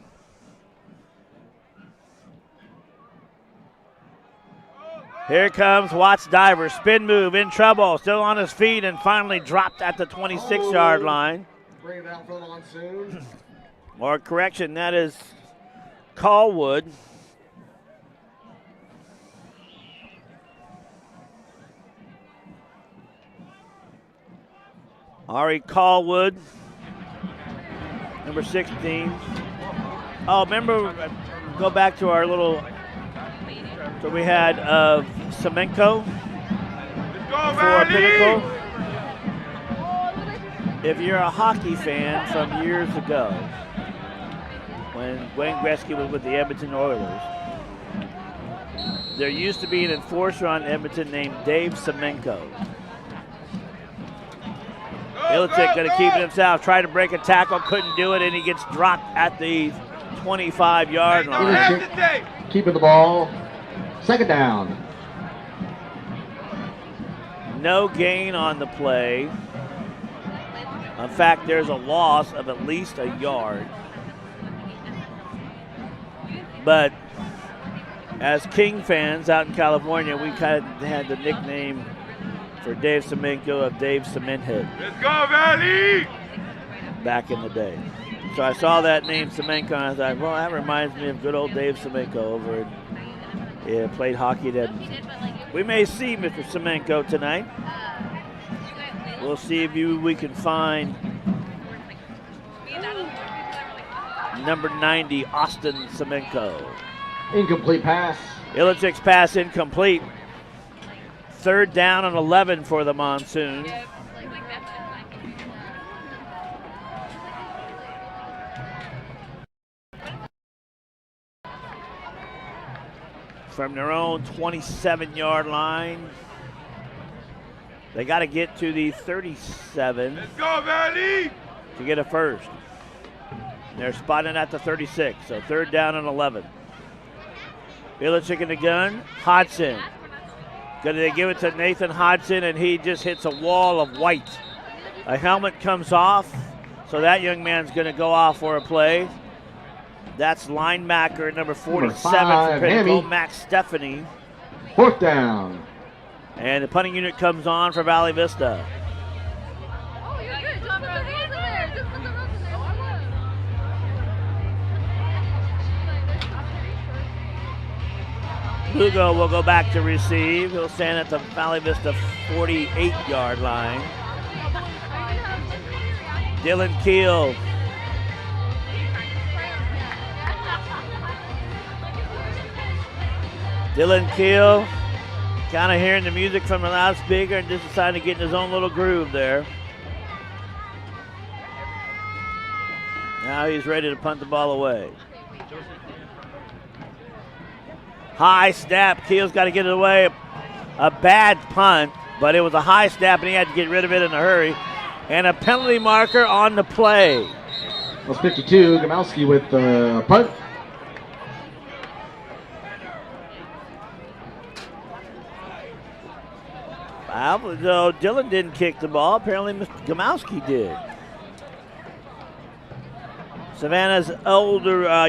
Here comes Watts Diver, spin move, in trouble, still on his feet, and finally dropped at the 26-yard line. Bring it out for the monsoon. Or correction, that is Callwood. Ari Callwood, number 16. Oh, remember, go back to our little, so we had of Semenko for Pinnacle. If you're a hockey fan from years ago, when Wayne Gretzky was with the Edmonton Oilers, there used to be an enforcer on Edmonton named Dave Semenko. Ilicic going to keep it himself, try to break a tackle, couldn't do it, and he gets dropped at the 25-yard line. Ilicic keeping the ball. Second down. No gain on the play. In fact, there's a loss of at least a yard. But as King fans out in California, we kind of had the nickname for Dave Semenko of Dave Cementhead. Let's go, Valley! Back in the day. So I saw that name Semenko and I thought, well, that reminds me of good old Dave Semenko over played hockey at Edmonton. We may see Mr. Semenko tonight. We'll see if we can find number 90, Austin Semenko. Incomplete pass. Illichik's pass incomplete. Third down and 11 for the Monsoon. From their own 27-yard line. They got to get to the 37. Let's go, Valley! To get a first. And they're spotting at the 36, so third down and 11. Illichik in the gun. Hodson. They give it to Nathan Hodson, and he just hits a wall of white. A helmet comes off, so that young man's going to go off for a play. That's linebacker number 47 for Pinnacle, Max Stephanie. Fourth down. And the punting unit comes on for Valley Vista. Oh, you're good. Just put the hands in there. Just put the hands in there. Lugo will go back to receive. He'll stand at the Valley Vista 48-yard line. Dylan Keel. Dylan Keel kind of hearing the music from the loudspeaker and just deciding to get in his own little groove there. Now he's ready to punt the ball away. High snap. Keel's got to get it away. A bad punt, but it was a high snap and he had to get rid of it in a hurry. And a penalty marker on the play. That's 52. Gamowski with the punt. Though Dylan didn't kick the ball, apparently Mr. Gamowski did. Savannah's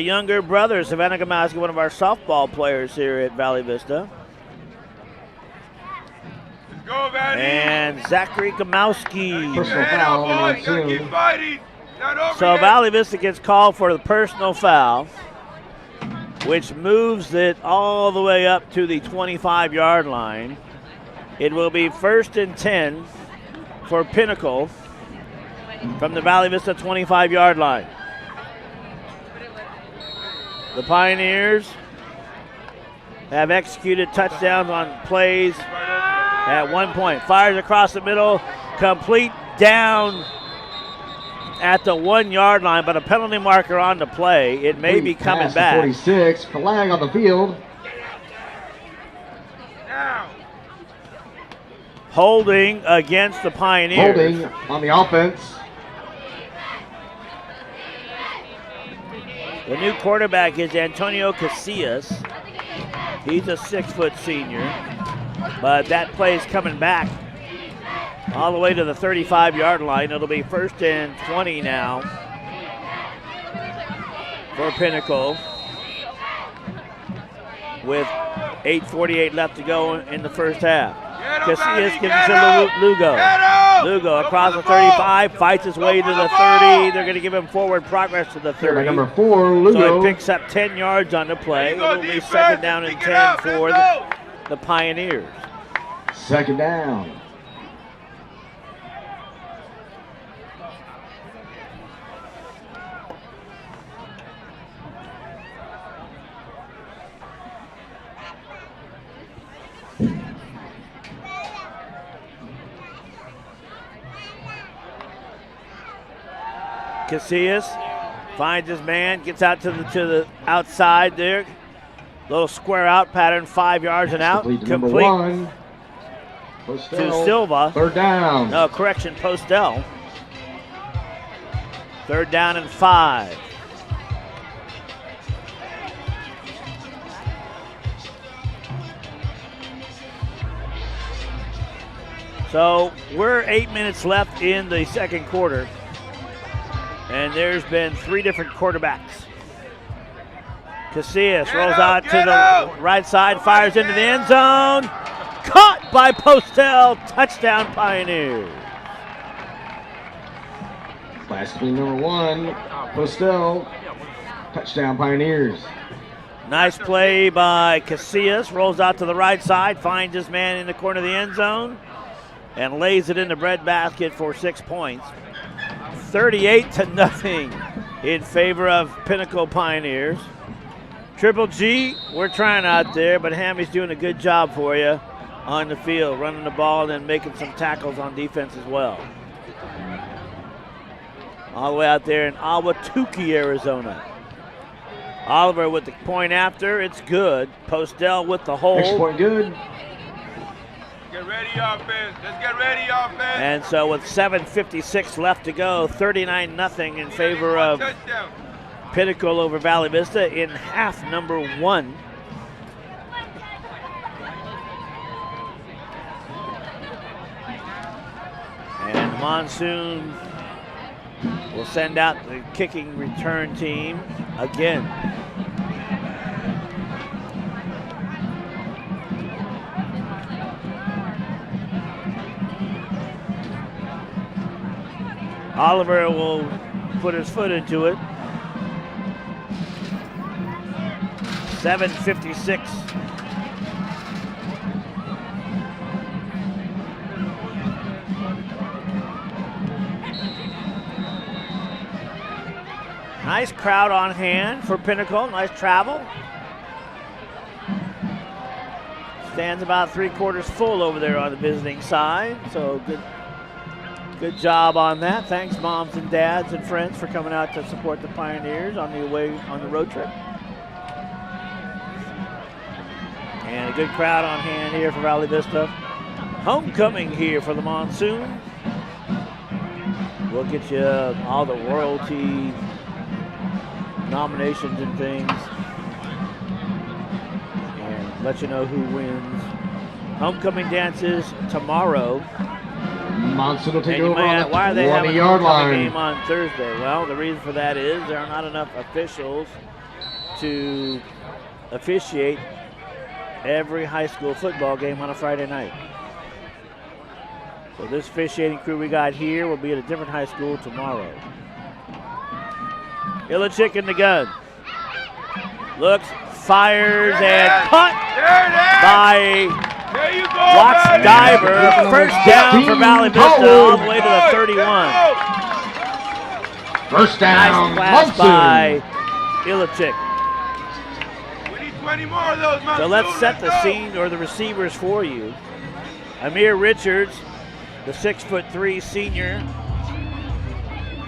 younger brother, Savannah Gamowski, one of our softball players here at Valley Vista. Let's go, Valley! And Zachary Gamowski. Personal foul on the Keep fighting. Not over So yet. Valley Vista gets called for the personal foul, which moves it all the way up to the 25-yard line. It will be 1st and 10 for Pinnacle from the Valley Vista 25-yard line. The Pioneers have executed touchdowns on plays at one point. Fires across the middle, complete down at the 1-yard line, but a penalty marker on the play. It may be coming back. 46, flag on the field. Now. Holding against the Pioneers. Holding on the offense. The new quarterback is Antonio Casillas. He's a 6-foot senior, but that play's coming back all the way to the 35-yard line. It'll be 1st and 20 now for Pinnacle with 8:48 left to go in the first half. Casillas gives it to Lugo. Lugo across the 35, fights his way to the 30. They're going to give him forward progress to the 30. Number 4, Lugo. So he picks up 10 yards on the play. It'll be 2nd down and 10 for the Pioneers. 2nd down. Casillas finds his man, gets out to the outside there. Little square out pattern, 5 yards and out. Complete. To Silva. 3rd down. No, correction, Postel. 3rd down and 5. So we're 8 minutes left in the second quarter. And there's been 3 different quarterbacks. Casillas rolls out to the right side, fires into the end zone. Caught by Postel. Touchdown, Pioneers. Flash screen number 1, Postel. Touchdown, Pioneers. Nice play by Casillas. Rolls out to the right side, finds his man in the corner of the end zone, and lays it in the breadbasket for 6 points. 38-0 in favor of Pinnacle Pioneers. Triple G, we're trying out there, but Hammy's doing a good job for you on the field, running the ball and then making some tackles on defense as well. All the way out there in Ahwatukee, Arizona. Oliver with the point after, it's good. Postel with the hold. Next point good. Get ready, offense. Let's get ready, offense. And so with 7:56 left to go, 39-0 in favor of Pinnacle over Valley Vista in half number 1. And Monsoon will send out the kicking return team again. Oliver will put his foot into it. 7:56. Nice crowd on hand for Pinnacle. Nice travel. Stands about 3/4 full over there on the visiting side. So good job on that. Thanks, moms and dads and friends, for coming out to support the Pioneers on the road trip. And a good crowd on hand here for Valley Vista. Homecoming here for the Monsoon. We'll get you all the royalty nominations and things and let you know who wins. Homecoming dances tomorrow. Monsoon will take over on the why are they having a 20-yard homecoming line. game on Thursday? Well, the reason for that is there are not enough officials to officiate every high school football game on a Friday night. So this officiating crew we got here will be at a different high school tomorrow. Illichik in the gun. Looks, fires, and caught by Watts Diver. First down for Valley Vista all the way to the 31. First down, nice pass by Illichik. We need 20 more of those, man. So let's set the scene, or the receivers for you. Amir Richards, the 6'3" senior.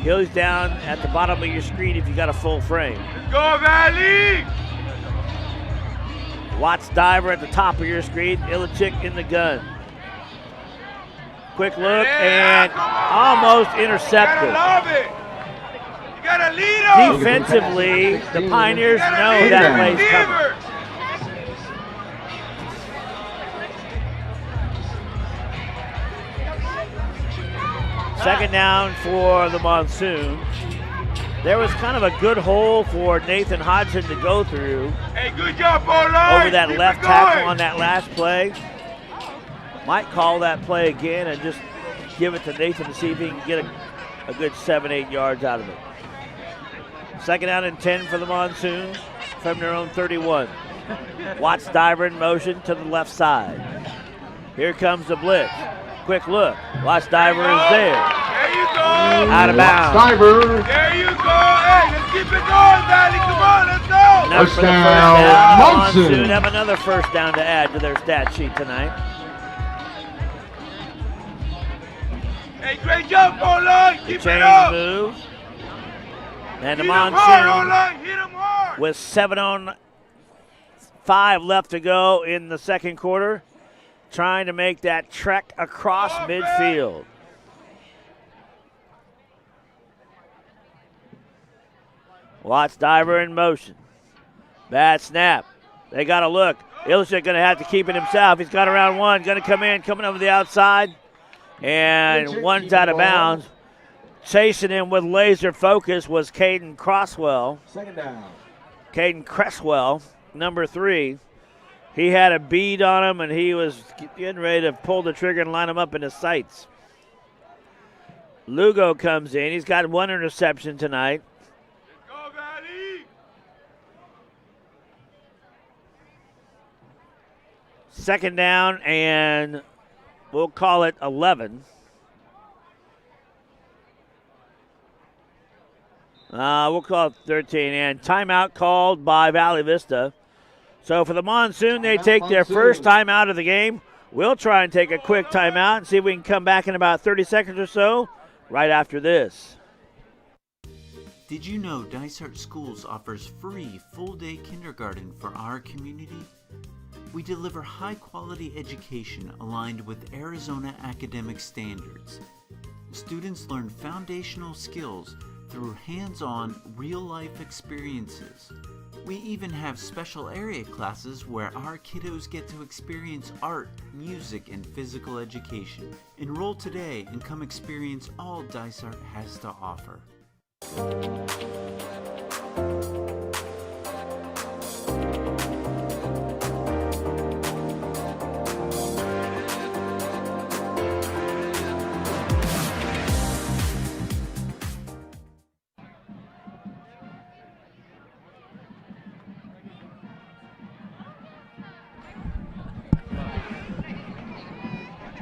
He's down at the bottom of your screen if you got a full frame. Let's go, Valley! Watts Diver at the top of your screen. Illichik in the gun. Quick look and almost intercepted. You gotta love it. You gotta lead them. Defensively, the Pioneers know that play's coming. Second down for the Monsoon. There was kind of a good hole for Nathan Hodgson to go through. Hey, good job, O-line. Over that left tackle on that last play. Might call that play again and just give it to Nathan to see if he can get a good 7-8 yards out of it. Second down and 10 for the Monsoon from their own 31. Watts Diver in motion to the left side. Here comes the blitz. Quick look. Watts Diver is there. There you go. Out of bounds. Diver. There you go. Hey, let's keep it going, Valley. Come on, let's go. Now First for the down, Monsoon Monsoon. have another first down to add to their stat sheet tonight. Hey, great job, O-line. The Keep it change up. move. And the Hit 'em hard, Monsoon O-line. Hit 'em hard. with 7:05 left to go in the second quarter, trying to make that trek across midfield. Watts Diver in motion. Bad snap. They got to look. Illichik going to have to keep it himself. He's got around one. Going to come in, coming over the outside. And one's out of bounds. Chasing him with laser focus was Caden Cresswell. Second down. Caden Cresswell, number 3. He had a bead on him, and he was getting ready to pull the trigger and line him up in his sights. Lugo comes in. He's got one interception tonight. Let's go, Valley. Second down, and we'll call it 11. We'll call it 13. And timeout called by Valley Vista. So for the Monsoon, they take their first timeout of the game. We'll try and take a quick timeout and see if we can come back in about 30 seconds or so right after this. Did you know Dysart Schools offers free full-day kindergarten for our community? We deliver high-quality education aligned with Arizona academic standards. Students learn foundational skills through hands-on, real-life experiences. We even have special area classes where our kiddos get to experience art, music, and physical education. Enroll today and come experience all Dysart has to offer.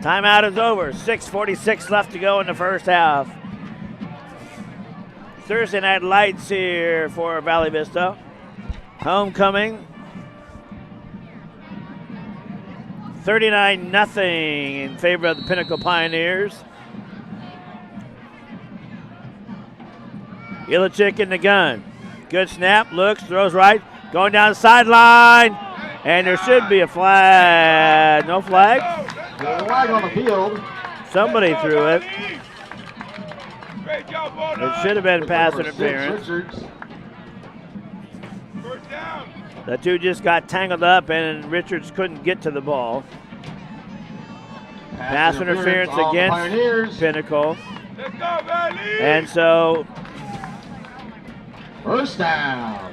Timeout is over. 6:46 left to go in the first half. Thursday night lights here for Valley Vista. Homecoming. 39-0 in favor of the Pinnacle Pioneers. Illichik in the gun. Good snap, looks, throws right, going down the sideline, and there should be a flag. No flag? Flag on the field. Somebody threw it. Great job, Ballot. It should have been pass interference. First down. The two just got tangled up, and Richards couldn't get to the ball. Pass interference against Pinnacle. Let's go, Valley. And so First down.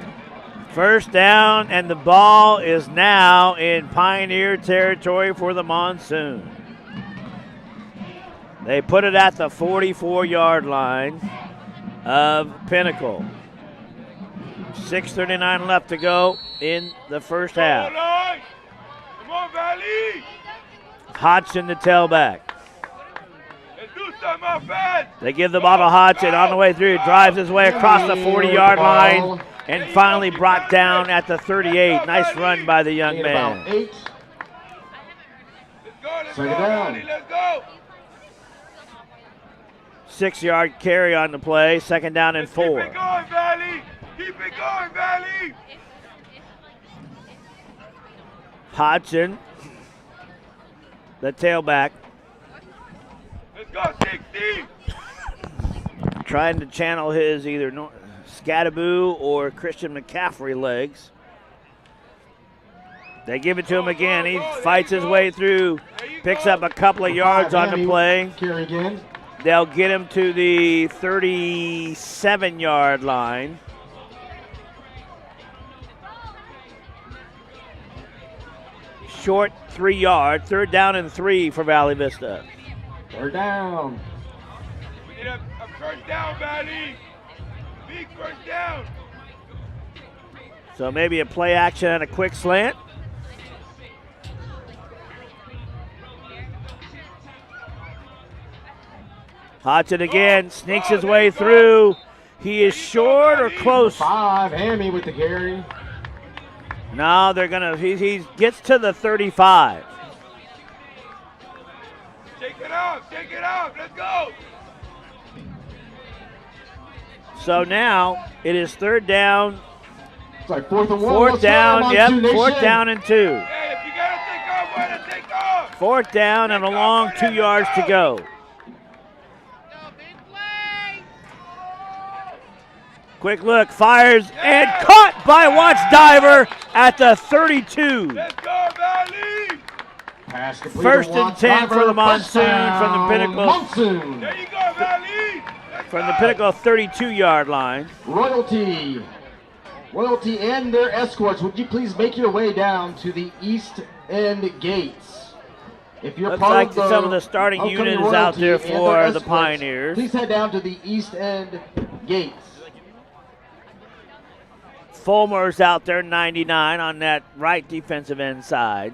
first down, and the ball is now in Pioneer territory for the Monsoon. They put it at the 44-yard line of Pinnacle. 6:39 left to go in the first half. Come on, Valley. Hodgson, the tailback. Let's do something offense. They give the ball to Hodgson on the way through. Drives his way across the 40-yard line and finally brought down at the 38. Nice run by the young man. Let's go, Second down. Valley. Let's go. 6-yard carry on the play. Second down and 4. Keep it going, Valley. Keep it going, Valley. Hodgson, the tailback, Let's go, 16. trying to channel his either Scadaboo or Christian McCaffrey legs. They give it to him again. He fights his way through, picks up a couple of yards on the play. Carry again. They'll get him to the 37-yard line. Short 3 yards. Third down and 3 for Valley Vista. Third down. We need a first down, Valley. Big first down. So maybe a play action and a quick slant. Hodgson again, sneaks his way through. He is short or close. 5, Hammy with the carry. No, they're gonna. He gets to the 35. Take it off. Take it off. Let's go. So now it is third down. It's like 4th and 1. Fourth down. Yep, fourth down and 2. Hey, if you gotta take off, why not take off? Fourth down and a long 2 yards to go. Quick look, fires, and caught by Watts Diver at the 32. Let's go, Valley. Pass complete First to and Watts 10 for Diver. the Monsoon from the Pinnacle. Monsoon. There you go, Valley. Let's From go. the Pinnacle 32-yard line. Royalty Royalty and their escorts, would you please make your way down to the east end gates? If you're Looks part like of the some of the starting upcoming unit is out Royalty there and their for the escorts, Pioneers. please head down to the east end gates. Fulmer's out there, 99 on that right defensive end side.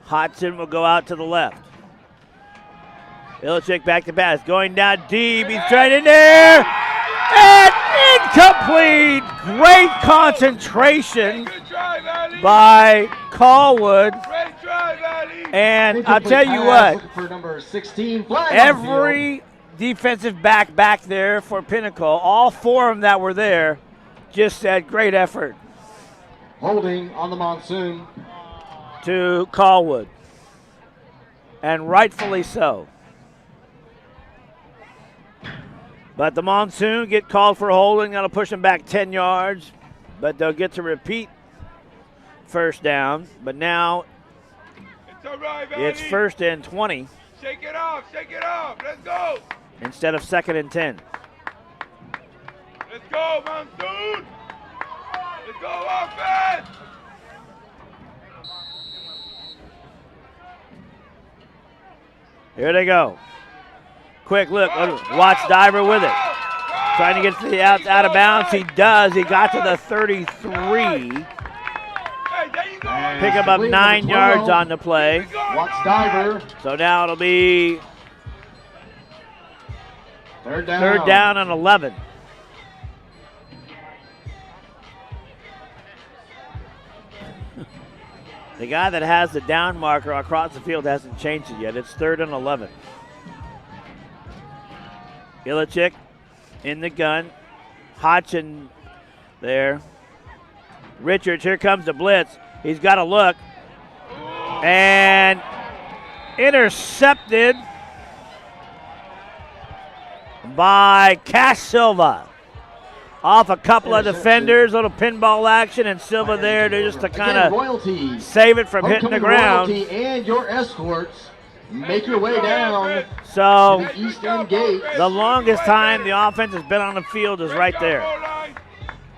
Hodgson will go out to the left. Illichik back to pass, going down deep. He's right in there. And incomplete. Great concentration by Callwood. And I'll tell you what, For number 16, flag on every defensive back there for Pinnacle, all four of them that were there, just said great effort holding on the Monsoon. to Callwood. And rightfully so. But the Monsoon get called for holding. That'll push them back 10 yards. But they'll get to repeat first down. But now it's first and 20 Shake it off, let's go. instead of second and 10. Let's go, Monsoon. Let's go, offense. Here they go. Quick look. Watch Diver with it. Trying to get to the out of bounds. He does. He got to the 33. Pick up 9 yards on the play. Watch Diver. So now it'll be Third down. third down and 11. The guy that has the down marker across the field hasn't changed it yet. It's 3rd and 11. Illichik in the gun. Hodgson there. Richards, here comes the blitz. He's got a look. And intercepted by Cash Silva. Off a couple of defenders, little pinball action, and Silva there to just to kind of save it from hitting the ground. Royalty and your escorts, make your way down So to the eastern gate. the longest time the offense has been on the field is right there.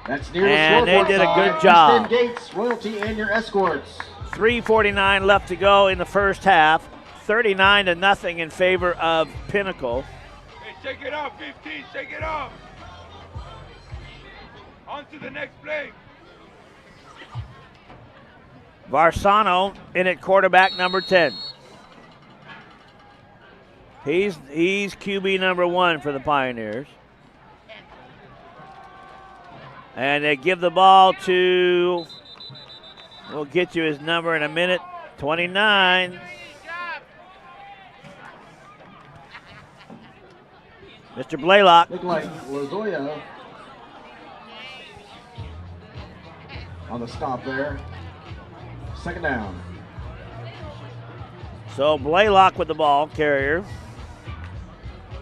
That's near And the they scoreboard did a side. good job. Eastern gates, Royalty and your escorts. 3:49 left to go in the first half. 39-0 in favor of Pinnacle. Hey, shake it off, 15, shake it off. On to the next play. Varsano in at quarterback, number 10. He's QB number 1 for the Pioneers. And they give the ball to, we'll get you his number in a minute, 29. Mr. Blaylock. Look like Lozoya on the stop there. Second down. So Blaylock with the ball, carrier.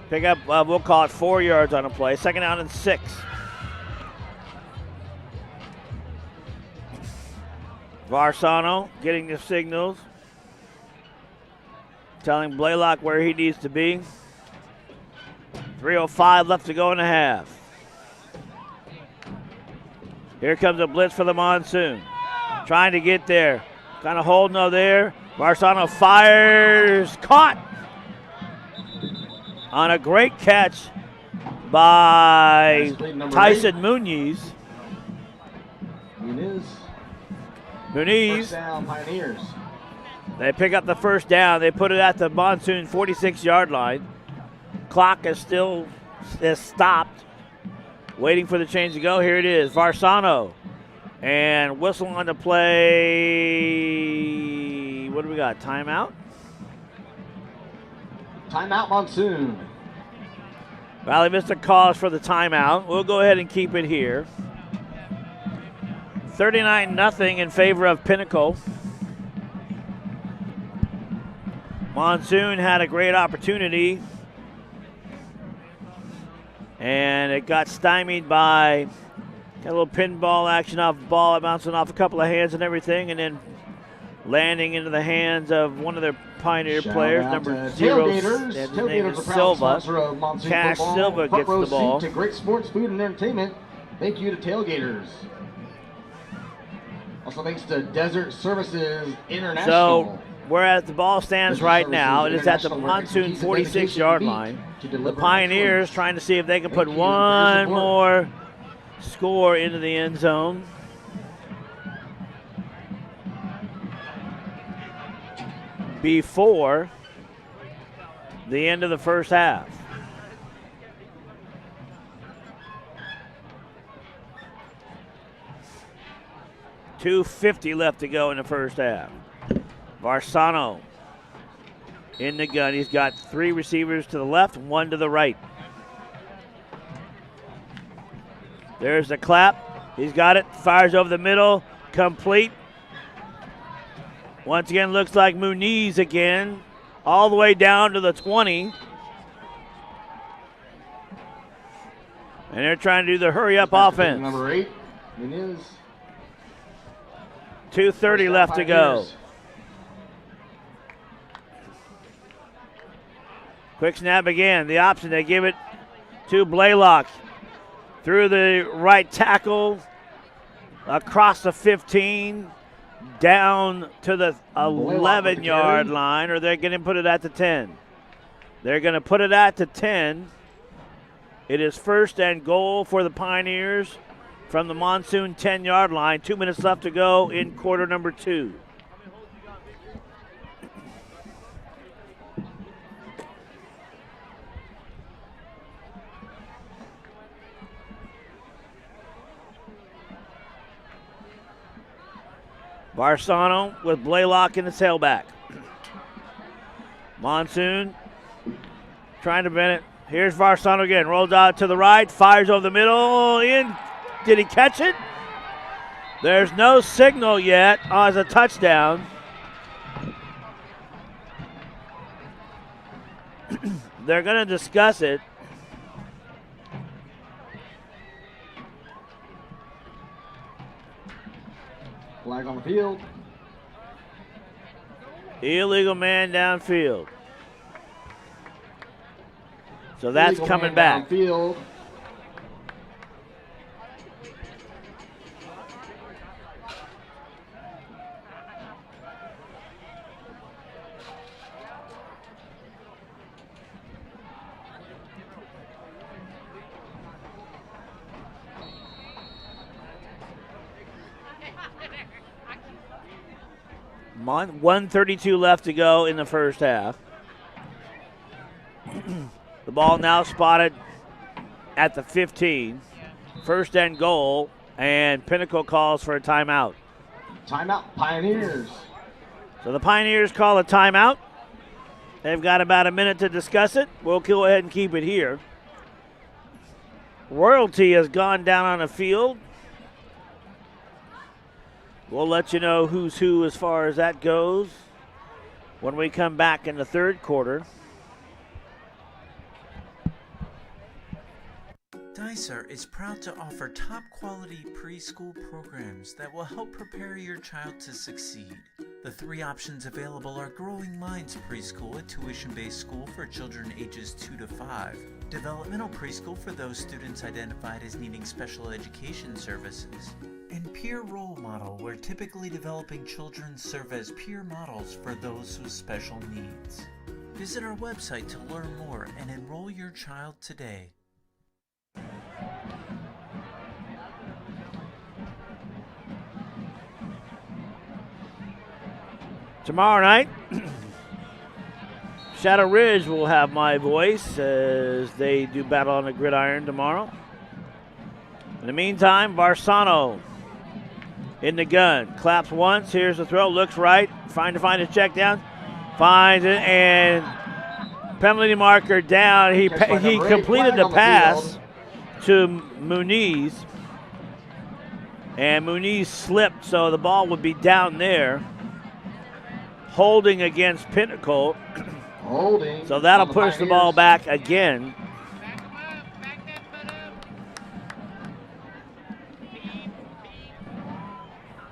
Pick up, we'll call it 4 yards on a play. Second down and 6. Varsano getting the signals. Telling Blaylock where he needs to be. 3:05 left to go in the half. Here comes a blitz for the Monsoon. Trying to get there. Kind of holding over there. Varsano fires. Caught. On a great catch by Tyson Muniz. Muniz. First down, Pioneers. They pick up the first down. They put it at the Monsoon 46-yard line. Clock is stopped. Waiting for the change to go. Here it is. Varsano. And whistle on the play. What do we got? Timeout? Timeout, Monsoon. Valley Vista calls for the timeout. We'll go ahead and keep it here. 39-0 in favor of Pinnacle. Monsoon had a great opportunity. And it got stymied by a little pinball action off the ball, bouncing off a couple of hands and everything. And then landing into the hands of one of their Pioneer Shout players, out number to 0. Tailgaters. And his name Tailgaters is are proud Silva. sponsor of Monsoon Cash Football. Silva Front gets row the ball. seat to great sports, food, and entertainment. Thank you to Tailgaters. Also thanks to Desert Services International. So we're at the ball stands right now. It is at the Monsoon 46-yard line. The Pioneers trying to see if they can put one more score into the end zone. Before the end of the first half. $2:50 left to go in the first half. Varsano in the gun. He's got 3 receivers to the left, 1 to the right. There's the clap. He's got it. Fires over the middle. Complete. Once again, looks like Muniz again. All the way down to the 20. And they're trying to do the hurry-up offense. Number 8, Muniz. 2:30 left to go. Quick snap again. The option, they give it to Blaylock. Through the right tackle, across the 15, down to the 11-yard line, or they're going to put it at the 10. They're going to put it at the 10. It is first and goal for the Pioneers from the Monsoon 10-yard line. 2 minutes left to go in quarter number 2. Varsano with Blaylock in the tailback. Monsoon trying to bend it. Here's Varsano again. Rolls out to the right. Fires over the middle. In. Did he catch it? There's no signal yet as a touchdown. They're going to discuss it. Flag on the field. Illegal man downfield. So that's Illegal coming man back. Downfield. Mon 1:32 left to go in the first half. The ball now spotted at the 15. First and goal, and Pinnacle calls for a timeout. Timeout, Pioneers. So the Pioneers call a timeout. They've got about a minute to discuss it. We'll go ahead and keep it here. Royalty has gone down on the field. We'll let you know who's who as far as that goes when we come back in the third quarter. Dicer is proud to offer top quality preschool programs that will help prepare your child to succeed. The 3 options available are Growing Minds Preschool, a tuition-based school for children ages 2 to 5. Developmental Preschool for those students identified as needing special education services. And Peer Role Model, where typically developing children serve as peer models for those with special needs. Visit our website to learn more and enroll your child today. Tomorrow night, Shadow Ridge will have my voice as they do battle on the gridiron tomorrow. In the meantime, Varsano in the gun. Claps once. Here's the throw. Looks right. Trying to find his check down. Finds it, and penalty marker down. He completed the pass to Muniz, and Muniz slipped, so the ball would be down there. Holding against Pinnacle. Holding. So that'll push the ball back again.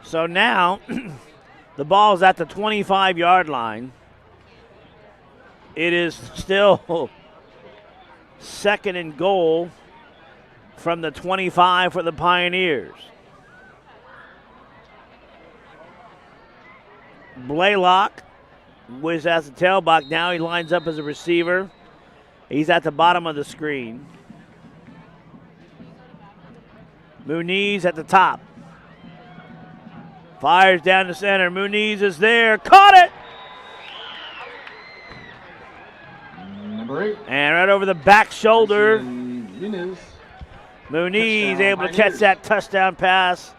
So now The ball's at the 25-yard line. It is still second and goal from the 25 for the Pioneers. Blaylock was as a tailback. Now he lines up as a receiver. He's at the bottom of the screen. Muniz at the top. Fires down the center. Muniz is there. Caught it! Number 8. And right over the back shoulder. Muniz. Muniz able to catch that touchdown pass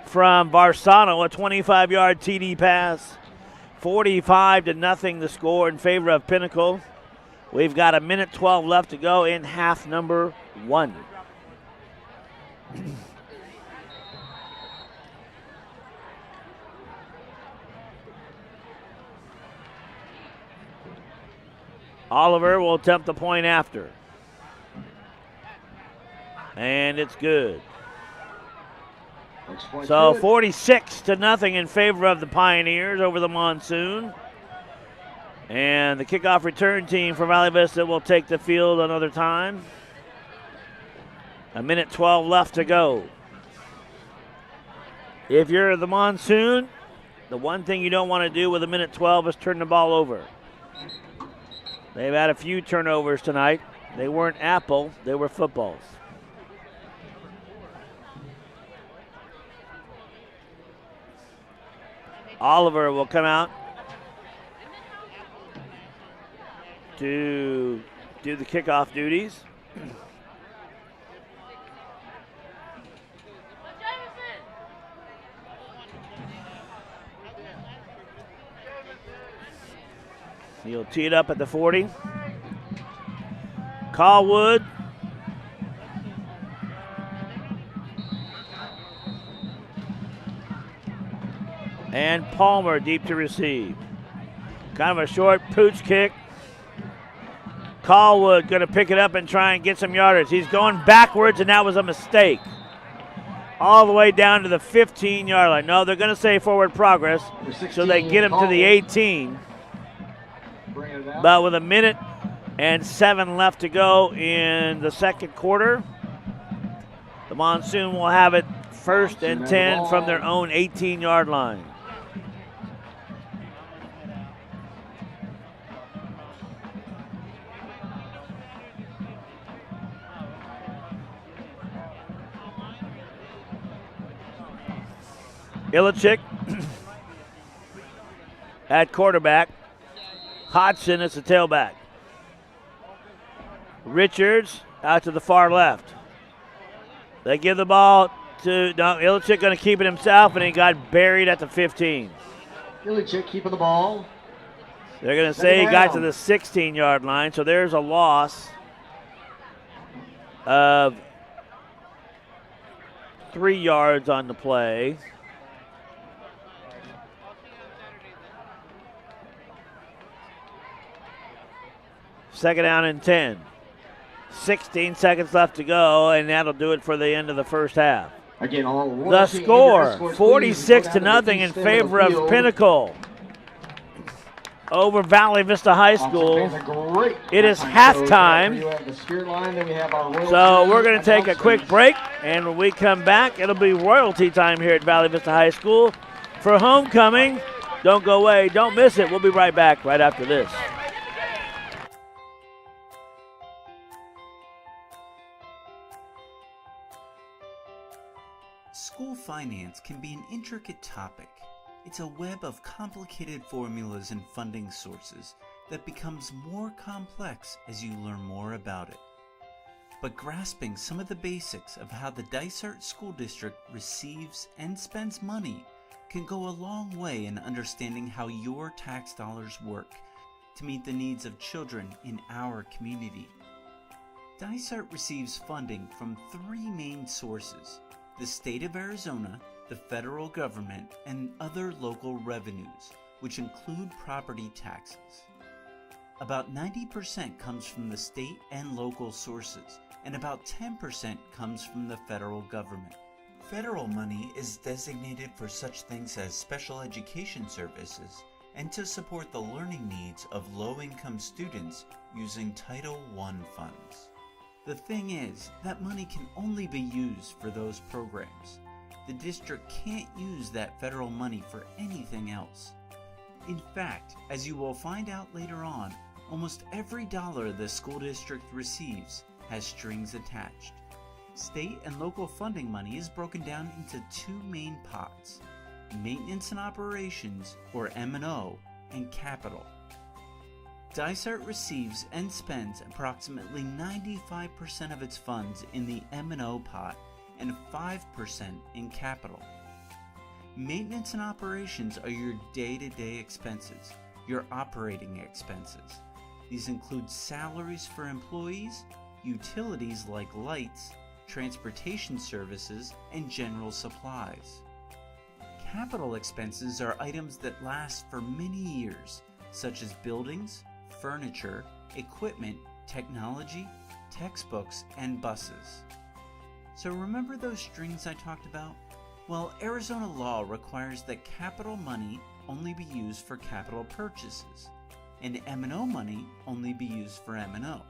from Barsano, a 25-yard TD pass. 45-0 the score in favor of Pinnacle. We've got 1:12 left to go in half number 1. Oliver will attempt the point after. And it's good. So 46-0 in favor of the Pioneers over the Monsoon. And the kickoff return team for Valley Vista will take the field another time. 1:12 left to go. If you're the Monsoon, the one thing you don't want to do with 1:12 is turn the ball over. They've had a few turnovers tonight. They weren't apple, they were footballs. Oliver will come out to do the kickoff duties. He'll tee it up at the 40. Callwood. And Palmer deep to receive. Kind of a short pooch kick. Callwood going to pick it up and try and get some yardage. He's going backwards, and that was a mistake. All the way down to the 15-yard line. No, they're going to say forward progress, so they get him to the 18. But with 1:07 left to go in the second quarter, the Monsoon will have it 1st and 10 from their own 18-yard line. Illichik at quarterback. Hodgson is the tailback. Richards out to the far left. They give the ball to Illichik, going to keep it himself, and he got buried at the 15. Illichik keeping the ball. They're going to say he got to the 16-yard line, so there's a loss of 3 yards on the play. Second down and 10. 16 seconds left to go, and that'll do it for the end of the first half. Again, the score, 46-0 in favor of Pinnacle over Valley Vista High School. It is halftime. So we're going to take a quick break, and when we come back, it'll be royalty time here at Valley Vista High School for homecoming. Don't go away. Don't miss it. We'll be right back right after this. School finance can be an intricate topic. It's a web of complicated formulas and funding sources that becomes more complex as you learn more about it. But grasping some of the basics of how the Dysart School District receives and spends money can go a long way in understanding how your tax dollars work to meet the needs of children in our community. Dysart receives funding from 3 main sources: the state of Arizona, the federal government, and other local revenues, which include property taxes. About 90% comes from the state and local sources, and about 10% comes from the federal government. Federal money is designated for such things as special education services and to support the learning needs of low-income students using Title I funds. The thing is, that money can only be used for those programs. The district can't use that federal money for anything else. In fact, as you will find out later on, almost every dollar the school district receives has strings attached. State and local funding money is broken down into two main pots: maintenance and operations, or M&O, and capital. Dysart receives and spends approximately 95% of its funds in the M&O pot and 5% in capital. Maintenance and operations are your day-to-day expenses, your operating expenses. These include salaries for employees, utilities like lights, transportation services, and general supplies. Capital expenses are items that last for many years, such as buildings, furniture, equipment, technology, textbooks, and buses. So remember those strings I talked about? Well, Arizona law requires that capital money only be used for capital purchases, and M&O money only be used for M&O.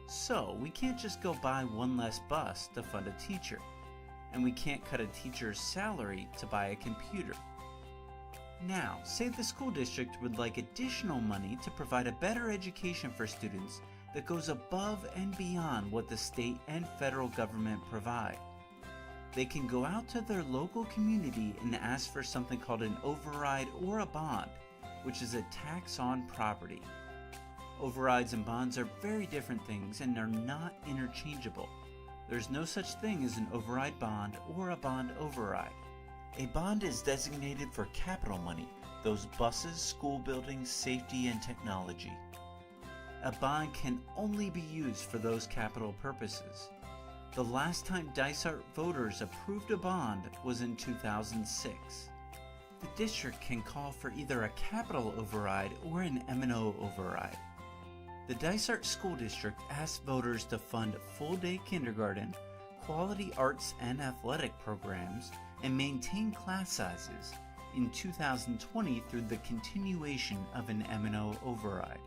So we can't just go buy one less bus to fund a teacher, and we can't cut a teacher's salary to buy a computer. Now, say the school district would like additional money to provide a better education for students that goes above and beyond what the state and federal government provide. They can go out to their local community and ask for something called an override or a bond, which is a tax on property. Overrides and bonds are very different things and are not interchangeable. There's no such thing as an override bond or a bond override. A bond is designated for capital money, those buses, school buildings, safety, and technology. A bond can only be used for those capital purposes. The last time Dysart voters approved a bond was in 2006. The district can call for either a capital override or an M&O override. The Dysart School District asked voters to fund full-day kindergarten, quality arts and athletic programs, and maintain class sizes in 2020 through the continuation of an M&O override.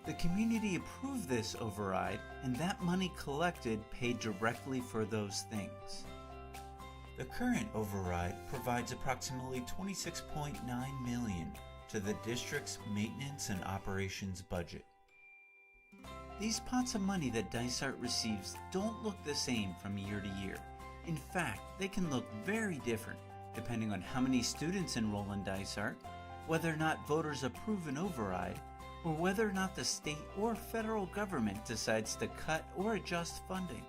The community approved this override, and that money collected paid directly for those things. The current override provides approximately $26.9 million to the district's maintenance and operations budget. These pots of money that Dysart receives don't look the same from year to year. In fact, they can look very different depending on how many students enroll in Dysart, whether or not voters approve an override, or whether or not the state or federal government decides to cut or adjust funding.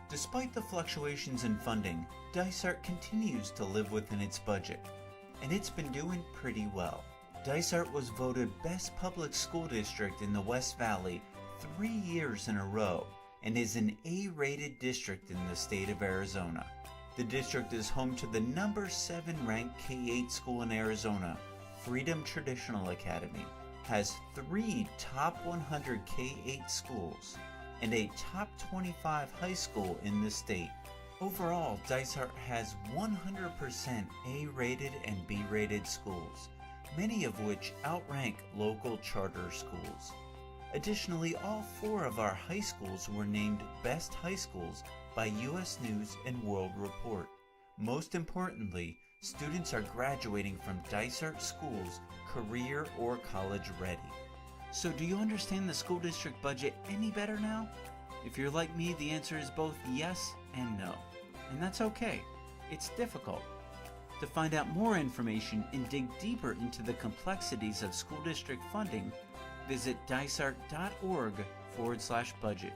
Despite the fluctuations in funding, Dysart continues to live within its budget, and it's been doing pretty well. Dysart was voted Best Public School District in the West Valley 3 years in a row and is an A-rated district in the state of Arizona. The district is home to the number 7 ranked K-8 school in Arizona, Freedom Traditional Academy, has 3 top 100 K-8 schools and a top 25 high school in the state. Overall, Dysart has 100% A-rated and B-rated schools, many of which outrank local charter schools. Additionally, all 4 of our high schools were named Best High Schools by U.S. News and World Report. Most importantly, students are graduating from Dysart schools career or college ready. So do you understand the school district budget any better now? If you're like me, the answer is both yes and no. And that's okay. It's difficult. To find out more information and dig deeper into the complexities of school district funding, visit dysart.org/budget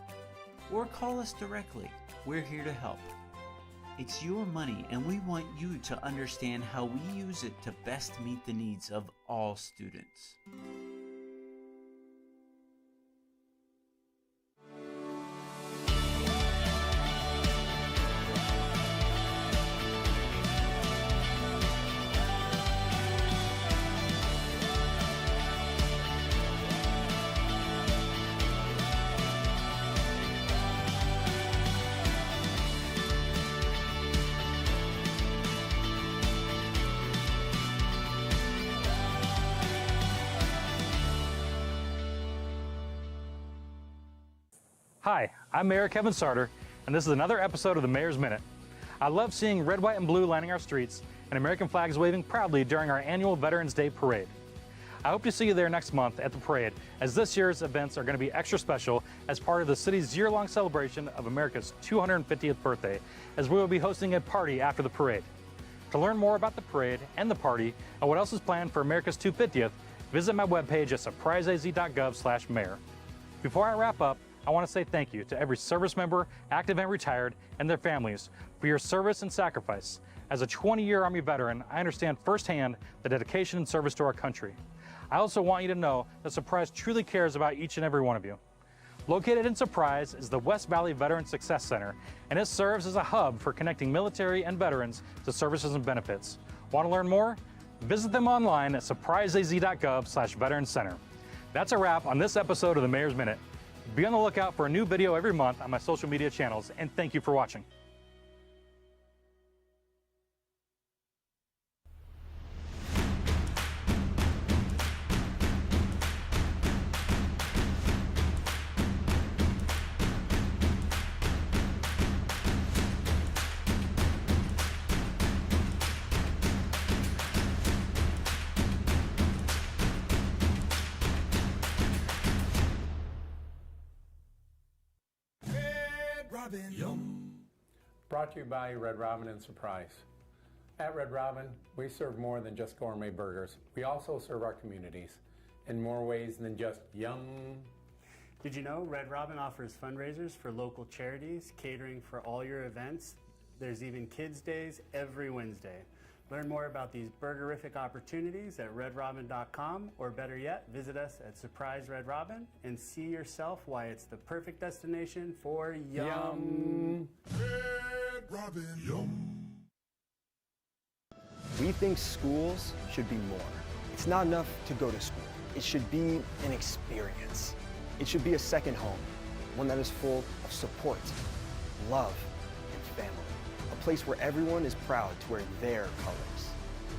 or call us directly. We're here to help. It's your money, and we want you to understand how we use it to best meet the needs of all students. Hi, I'm Mayor Kevin Sarter, and this is another episode of the Mayor's Minute. I love seeing red, white, and blue lining our streets and American flags waving proudly during our annual Veterans Day Parade. I hope to see you there next month at the parade, as this year's events are going to be extra special as part of the city's year-long celebration of America's 250th birthday, as we will be hosting a party after the parade. To learn more about the parade and the party and what else is planned for America's 250th, visit my webpage at surpriseaz.gov/mayor. Before I wrap up, I want to say thank you to every service member, active and retired, and their families for your service and sacrifice. As a 20-year Army veteran, I understand firsthand the dedication and service to our country. I also want you to know that Surprise truly cares about each and every one of you. Located in Surprise is the West Valley Veteran Success Center, and it serves as a hub for connecting military and veterans to services and benefits. Want to learn more? Visit them online at surpriseaz.gov/veterancenter. That's a wrap on this episode of the Mayor's Minute. Be on the lookout for a new video every month on my social media channels, and thank you for watching. Brought to you by Red Robin and Surprise. At Red Robin, we serve more than just gourmet burgers. We also serve our communities in more ways than just yum. Did you know Red Robin offers fundraisers for local charities, catering for all your events? There's even kids' days every Wednesday. Learn more about these burgerific opportunities at redrobin.com, or better yet, visit us at Surprise Red Robin and see yourself why it's the perfect destination for yum. Red Robin, yum. We think schools should be more. It's not enough to go to school. It should be an experience. It should be a second home, one that is full of support, love, and family. A place where everyone is proud to wear their colors.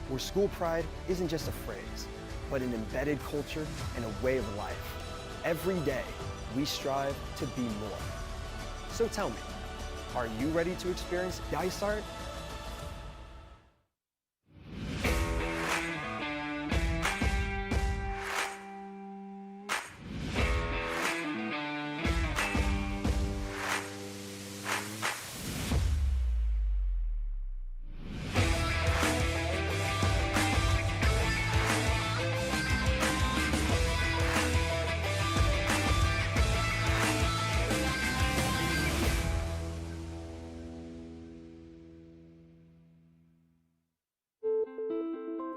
Where school pride isn't just a phrase, but an embedded culture and a way of life. Every day, we strive to be more. So tell me, are you ready to experience Dysart?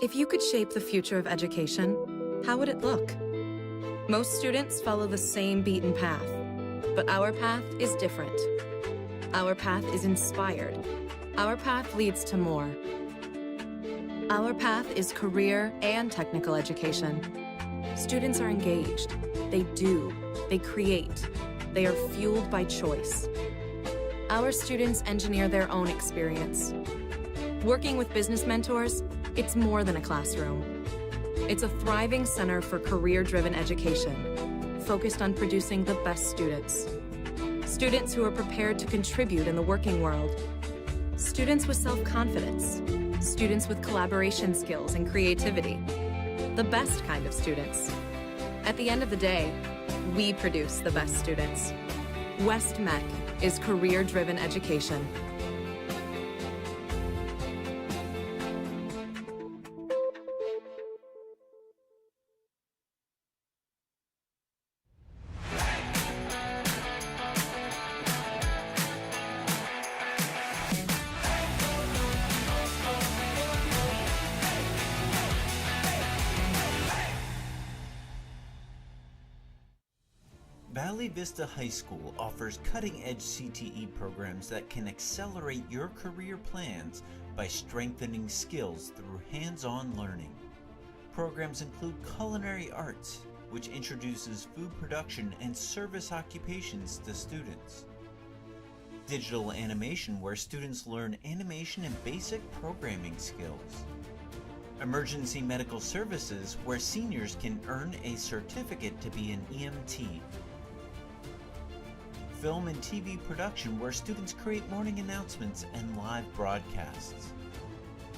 If you could shape the future of education, how would it look? Most students follow the same beaten path, but our path is different. Our path is inspired. Our path leads to more. Our path is career and technical education. Students are engaged. They do. They create. They are fueled by choice. Our students engineer their own experience. Working with business mentors, it's more than a classroom. It's a thriving center for career-driven education, focused on producing the best students. Students who are prepared to contribute in the working world. Students with self-confidence. Students with collaboration skills and creativity. The best kind of students. At the end of the day, we produce the best students. West MEC is career-driven education. Valley Vista High School offers cutting-edge CTE programs that can accelerate your career plans by strengthening skills through hands-on learning. Programs include culinary arts, which introduces food production and service occupations to students. Digital animation, where students learn animation and basic programming skills. Emergency medical services, where seniors can earn a certificate to be an EMT. film and TV production where students create morning announcements and live broadcasts.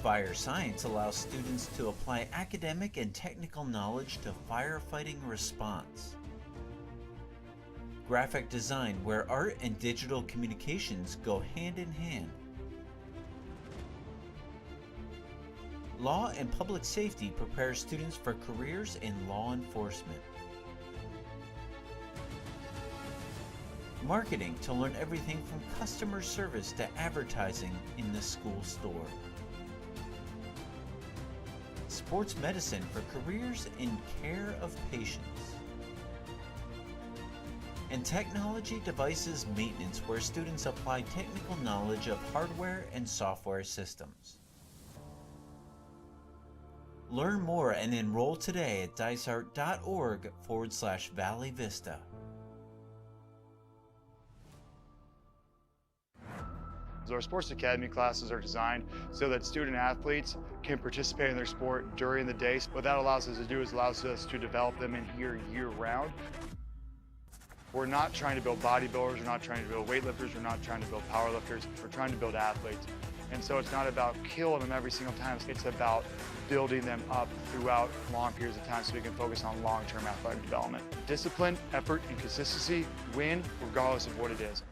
Fire science allows students to apply academic and technical knowledge to firefighting response. Graphic design, where art and digital communications go hand in hand. Law and public safety prepares students for careers in law enforcement. Marketing, to learn everything from customer service to advertising in the school store. Sports medicine, for careers in care of patients. And technology devices maintenance, where students apply technical knowledge of hardware and software systems. Learn more and enroll today at dysart.org/Valley Vista. Our sports academy classes are designed so that student athletes can participate in their sport during the day. What that allows us to do is allows us to develop them in here year round. We're not trying to build bodybuilders, we're not trying to build weightlifters, we're not trying to build powerlifters, we're trying to build athletes. And so it's not about killing them every single time, it's about building them up throughout long periods of time so we can focus on long-term athletic development. Discipline, effort, and consistency win regardless of what it is.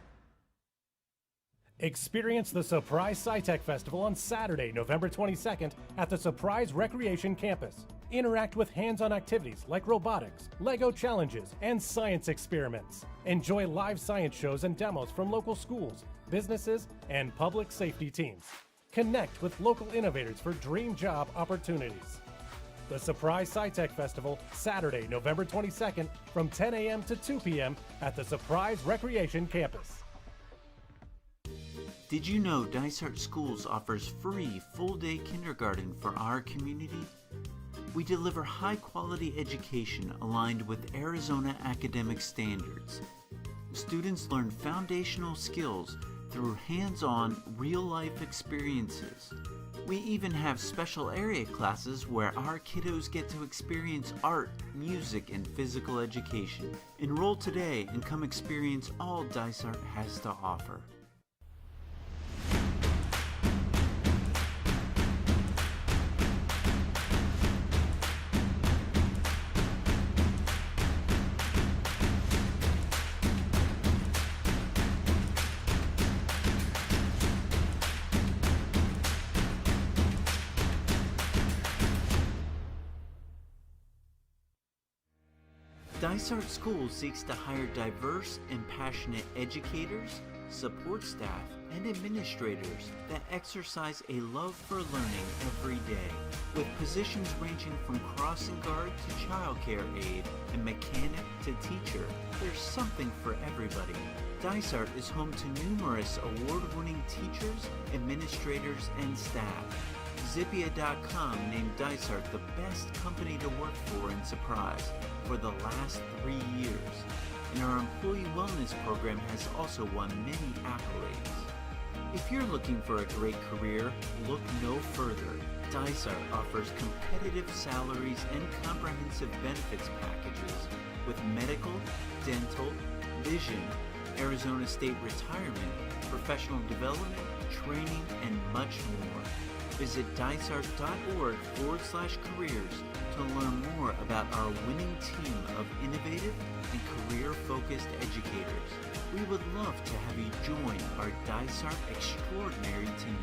Experience the Surprise SciTech Festival on Saturday, November 22nd at the Surprise Recreation Campus. Interact with hands-on activities like robotics, Lego challenges, and science experiments. Enjoy live science shows and demos from local schools, businesses, and public safety teams. Connect with local innovators for dream job opportunities. The Surprise SciTech Festival, Saturday, November 22nd from 10 a.m. to 2 p.m. at the Surprise Recreation Campus. Did you know Dysart Schools offers free full-day kindergarten for our community? We deliver high-quality education aligned with Arizona academic standards. Students learn foundational skills through hands-on, real-life experiences. We even have special area classes where our kiddos get to experience art, music, and physical education. Enroll today and come experience all Dysart has to offer. Dysart School seeks to hire diverse and passionate educators, support staff, and administrators that exercise a love for learning every day. With positions ranging from crossing guard to childcare aide and mechanic to teacher, there's something for everybody. Dysart is home to numerous award-winning teachers, administrators, and staff. Zippia.com named Dysart the best company to work for in Surprise for the last 3 years, and our employee wellness program has also won many accolades. If you're looking for a great career, look no further. Dysart offers competitive salaries and comprehensive benefits packages with medical, dental, vision, Arizona State retirement, professional development, training, and much more. Visit dysart.org/careers to learn more about our winning team of innovative and career-focused educators. We would love to have you join our Dysart Extraordinary Team.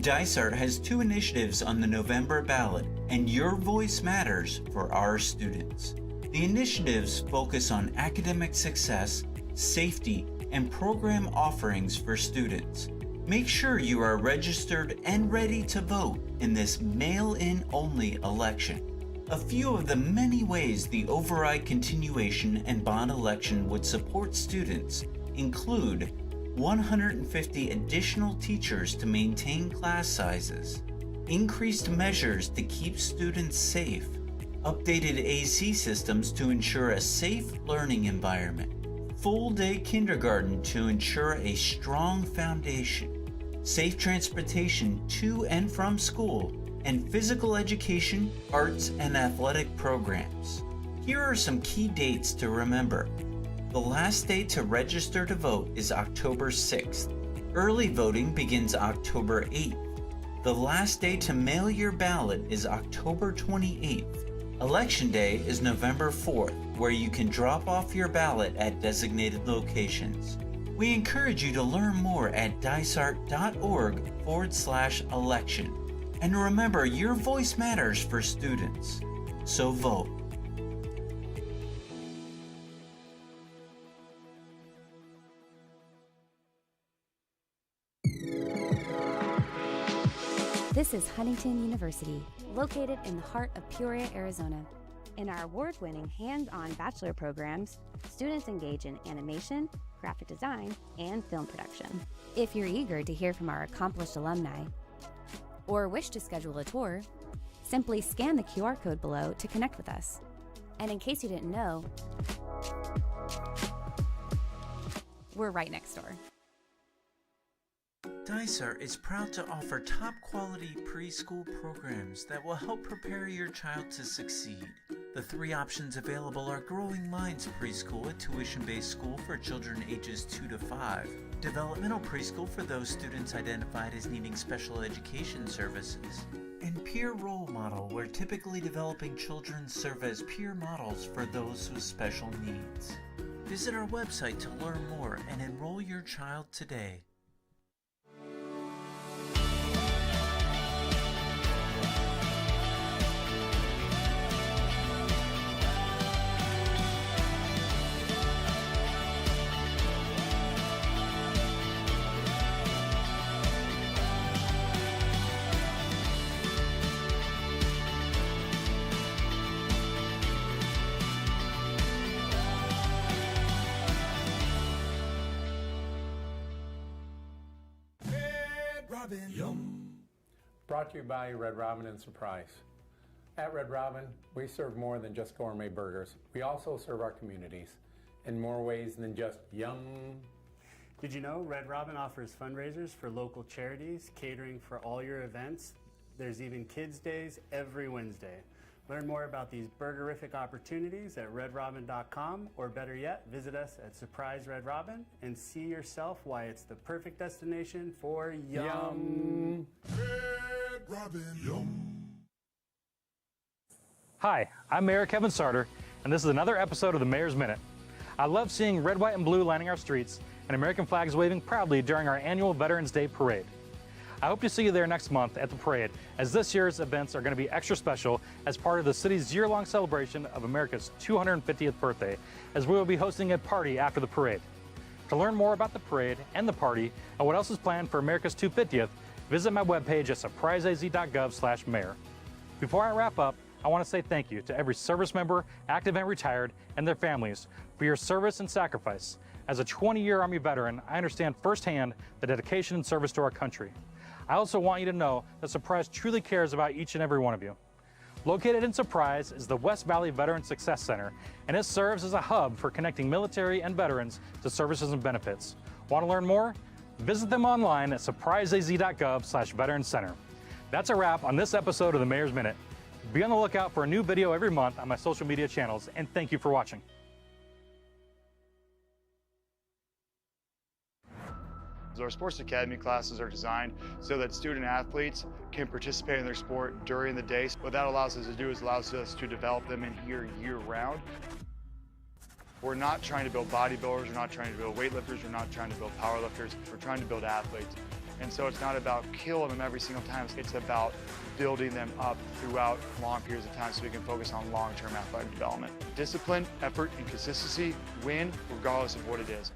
Dysart has 2 initiatives on the November ballot, and your voice matters for our students. The initiatives focus on academic success, safety, and program offerings for students. Make sure you are registered and ready to vote in this mail-in only election. A few of the many ways the override continuation and bond election would support students include 150 additional teachers to maintain class sizes, increased measures to keep students safe, updated AC systems to ensure a safe learning environment, full-day kindergarten to ensure a strong foundation, safe transportation to and from school, and physical education, arts, and athletic programs. Here are some key dates to remember. The last day to register to vote is October 6th. Early voting begins October 8th. The last day to mail your ballot is October 28th. Election Day is November 4th, where you can drop off your ballot at designated locations. We encourage you to learn more at dysart.org/election. And remember, your voice matters for students. So vote. This is Huntington University, located in the heart of Peoria, Arizona. In our award-winning hands-on bachelor programs, students engage in animation, graphic design, and film production. If you're eager to hear from our accomplished alumni, or wish to schedule a tour, simply scan the QR code below to connect with us. And in case you didn't know, we're right next door. Dysart is proud to offer top-quality preschool programs that will help prepare your child to succeed. The 3 options available are Growing Minds Preschool, a tuition-based school for children ages 2 to 5, Developmental Preschool for those students identified as needing special education services, and Peer Role Model, where typically developing children serve as peer models for those with special needs. Visit our website to learn more and enroll your child today. Brought to you by Red Robin and Surprise. At Red Robin, we serve more than just gourmet burgers. We also serve our communities in more ways than just yum. Did you know Red Robin offers fundraisers for local charities, catering for all your events? There's even kids' days every Wednesday. Learn more about these burgerific opportunities at redrobin.com, or better yet, visit us at Surprise Red Robin and see yourself why it's the perfect destination for yum. Red Robin, yum. Hi, I'm Mayor Kevin Sarter, and this is another episode of the Mayor's Minute. I love seeing red, white, and blue lining our streets and American flags waving proudly during our annual Veterans Day Parade. I hope to see you there next month at the parade, as this year's events are going to be extra special as part of the city's year-long celebration of America's 250th birthday, as we will be hosting a party after the parade. To learn more about the parade and the party and what else is planned for America's 250th, visit my webpage at surpriseaz.gov/mayor. Before I wrap up, I want to say thank you to every service member, active and retired, and their families for your service and sacrifice. As a 20-year Army veteran, I understand firsthand the dedication and service to our country. I also want you to know that Surprise truly cares about each and every one of you. Located in Surprise is the West Valley Veteran Success Center, and it serves as a hub for connecting military and veterans to services and benefits. Want to learn more? Visit them online at surpriseaz.gov/veteran-center. That's a wrap on this episode of the Mayor's Minute. Be on the lookout for a new video every month on my social media channels, and thank you for watching. Our sports academy classes are designed so that student athletes can participate in their sport during the day. What that allows us to do is allows us to develop them in here year-round. We're not trying to build bodybuilders, we're not trying to build weightlifters, we're not trying to build powerlifters, we're trying to build athletes. And so it's not about killing them every single time, it's about building them up throughout long periods of time so we can focus on long-term athletic development. Discipline, effort, and consistency win regardless of what it is.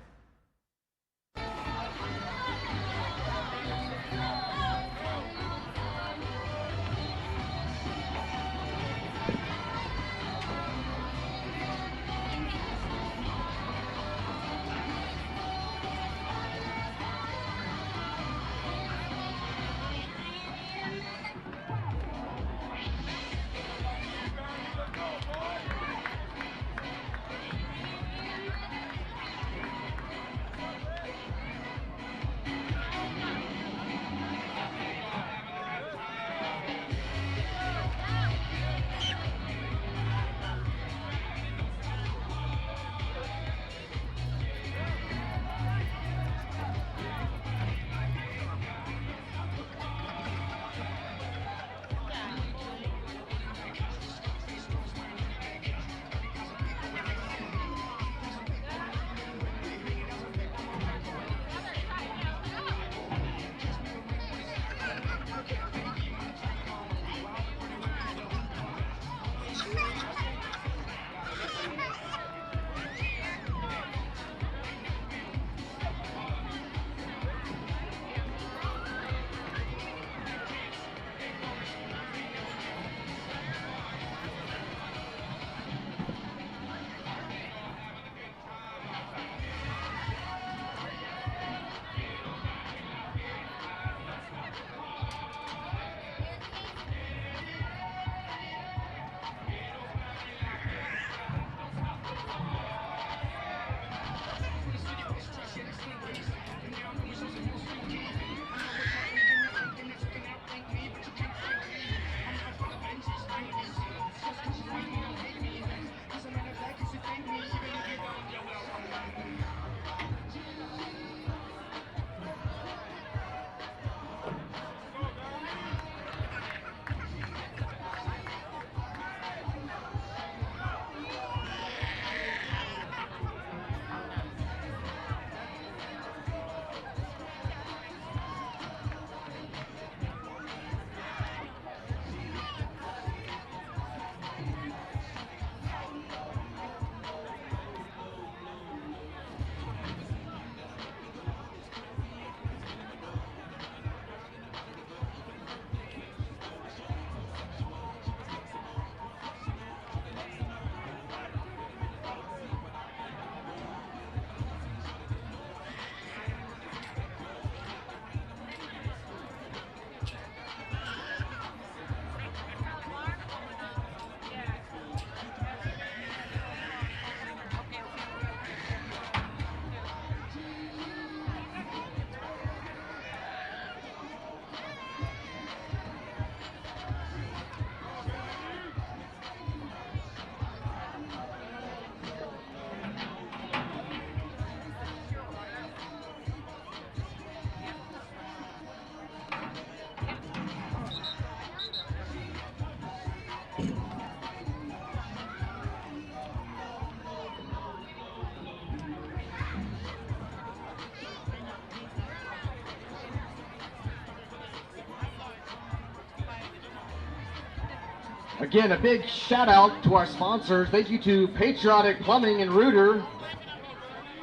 Again, a big shout out to our sponsors. Thank you to Patriotic Plumbing and Rooter.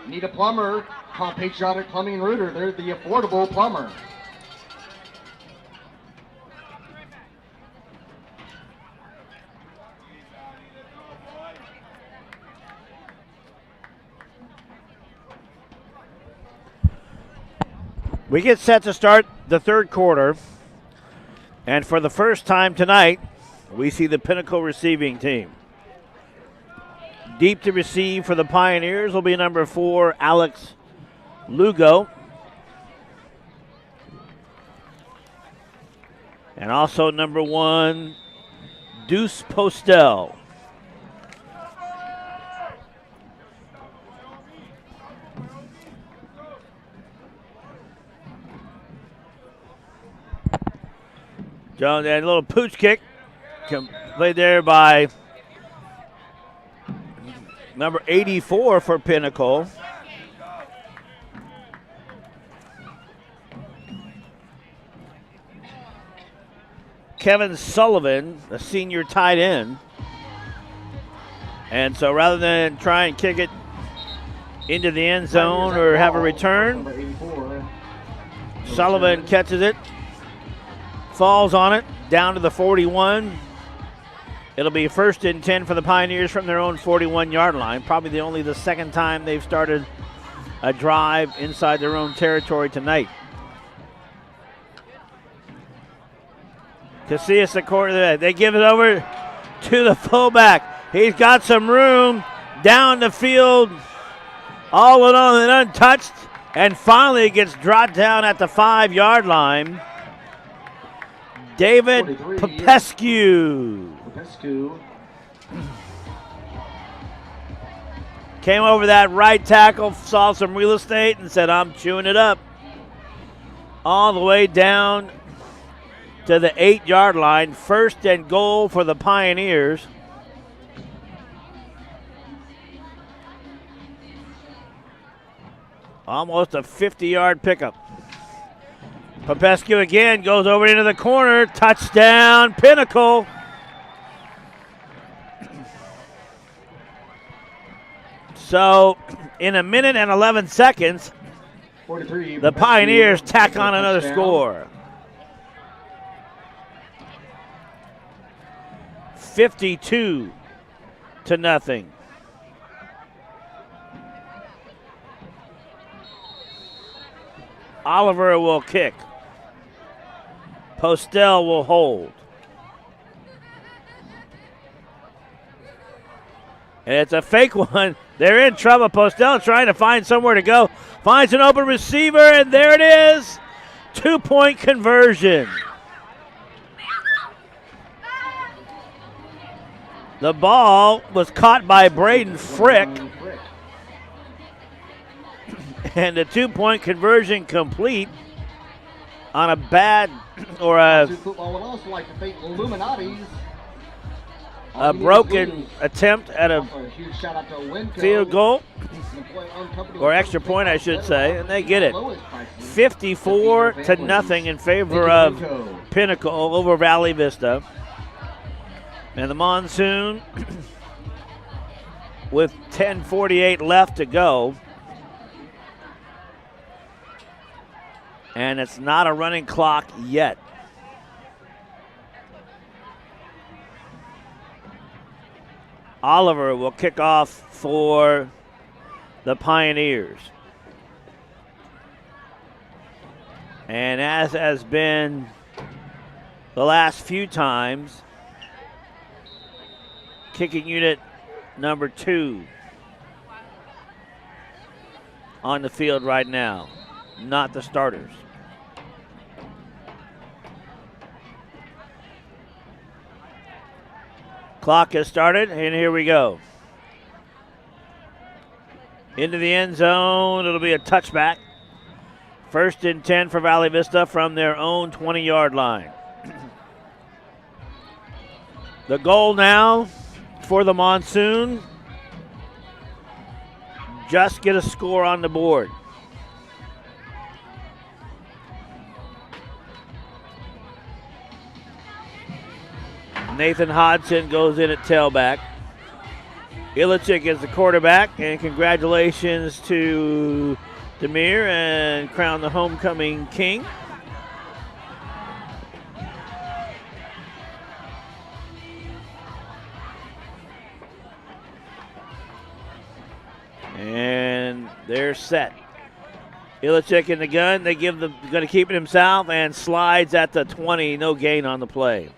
Need a plumber? Call Patriotic Plumbing and Rooter. They're the affordable plumber. We get set to start the third quarter, and for the first time tonight, we see the Pinnacle receiving team. Deep to receive for the Pioneers will be number 4, Alex Lugo. And also number 1, Deuce Postel. Jones, and a little pooch kick played there by number 84 for Pinnacle. Kevin Sullivan, a senior tight end. And so rather than try and kick it into the end zone or have a return, Sullivan catches it. Falls on it, down to the 41. It'll be 1st and 10 for the Pioneers from their own 41-yard line. Probably the second time they've started a drive inside their own territory tonight. Casillas, the quarterback, they give it over to the fullback. He's got some room down the field, all alone and untouched, and finally it gets dropped down at the 5-yard line. David Popescu. Came over that right tackle, saw some real estate, and said, I'm chewing it up. All the way down to the 8-yard line. 1st and goal for the Pioneers. Almost a 50-yard pickup. Popescu again goes over into the corner. Touchdown, Pinnacle. So, in a minute and 11 seconds, the Pioneers tack on another score. 52-0. Oliver will kick. Postel will hold. And it's a fake one. They're in trouble. Postel trying to find somewhere to go. Finds an open receiver, and there it is. 2-point conversion. The ball was caught by Braden Frick. And the 2-point conversion complete on a bad or a broken attempt at a field goal or extra point, I should say, and they get it. 54-0 in favor of Pinnacle over Valley Vista. And the Monsoon, with 10:48 left to go, and it's not a running clock yet. Oliver will kick off for the Pioneers. And as has been the last few times, kicking unit number 2 on the field right now, not the starters. Clock has started, and here we go. Into the end zone, it'll be a touchback. 1st and 10 for Valley Vista from their own 20-yard line. The goal now for the Monsoon, just get a score on the board. Nathan Hodgson goes in at tailback. Illichik is the quarterback, and congratulations to Demir and crown the homecoming king. And they're set. Illichik in the gun. They going to keep it himself and slides at the 20. No gain on the play.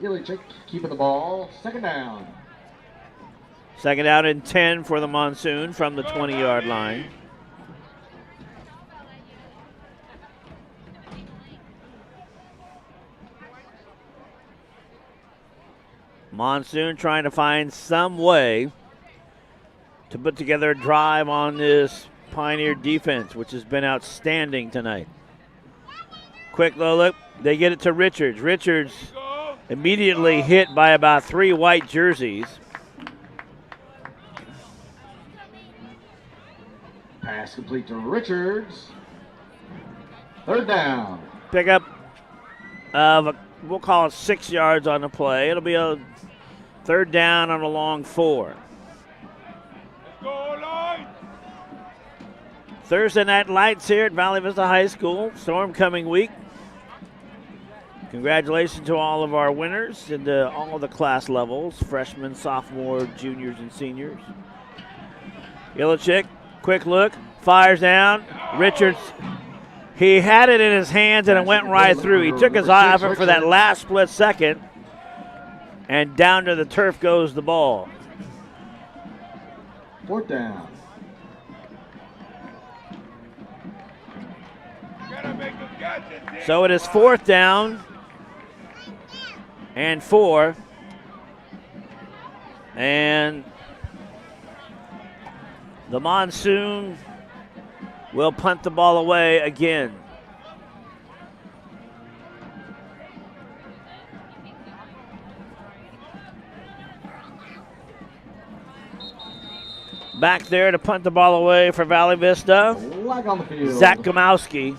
Illichik keeping the ball. Second down. Second down and 10 for the Monsoon from the 20-yard line. Monsoon trying to find some way to put together a drive on this Pioneer defense, which has been outstanding tonight. Quick low look. They get it to Richards. Richards immediately hit by about 3 white jerseys. Pass complete to Richards. Third down. Pickup of, we'll call it 6 yards on the play. It'll be a third down on a long 4. Thursday night lights here at Valley Vista High School. Storm coming week. Congratulations to all of our winners and all of the class levels, freshmen, sophomore, juniors, and seniors. Illichik, quick look, fires down. Richards, he had it in his hands and it went right through. He took his eye off it for that last split second, and down to the turf goes the ball. Fourth down. So it is fourth down and 4. And the Monsoon will punt the ball away again. Back there to punt the ball away for Valley Vista, Flag on the field. Zach Gamowski.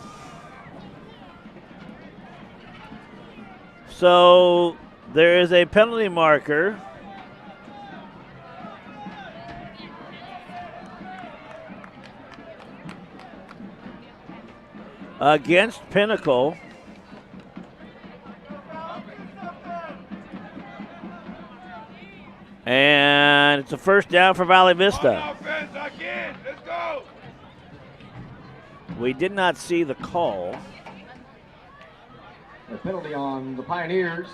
So there is a penalty marker. Against Pinnacle. And it's a first down for Valley Vista. Let's go. We did not see the call. A penalty on the Pioneers.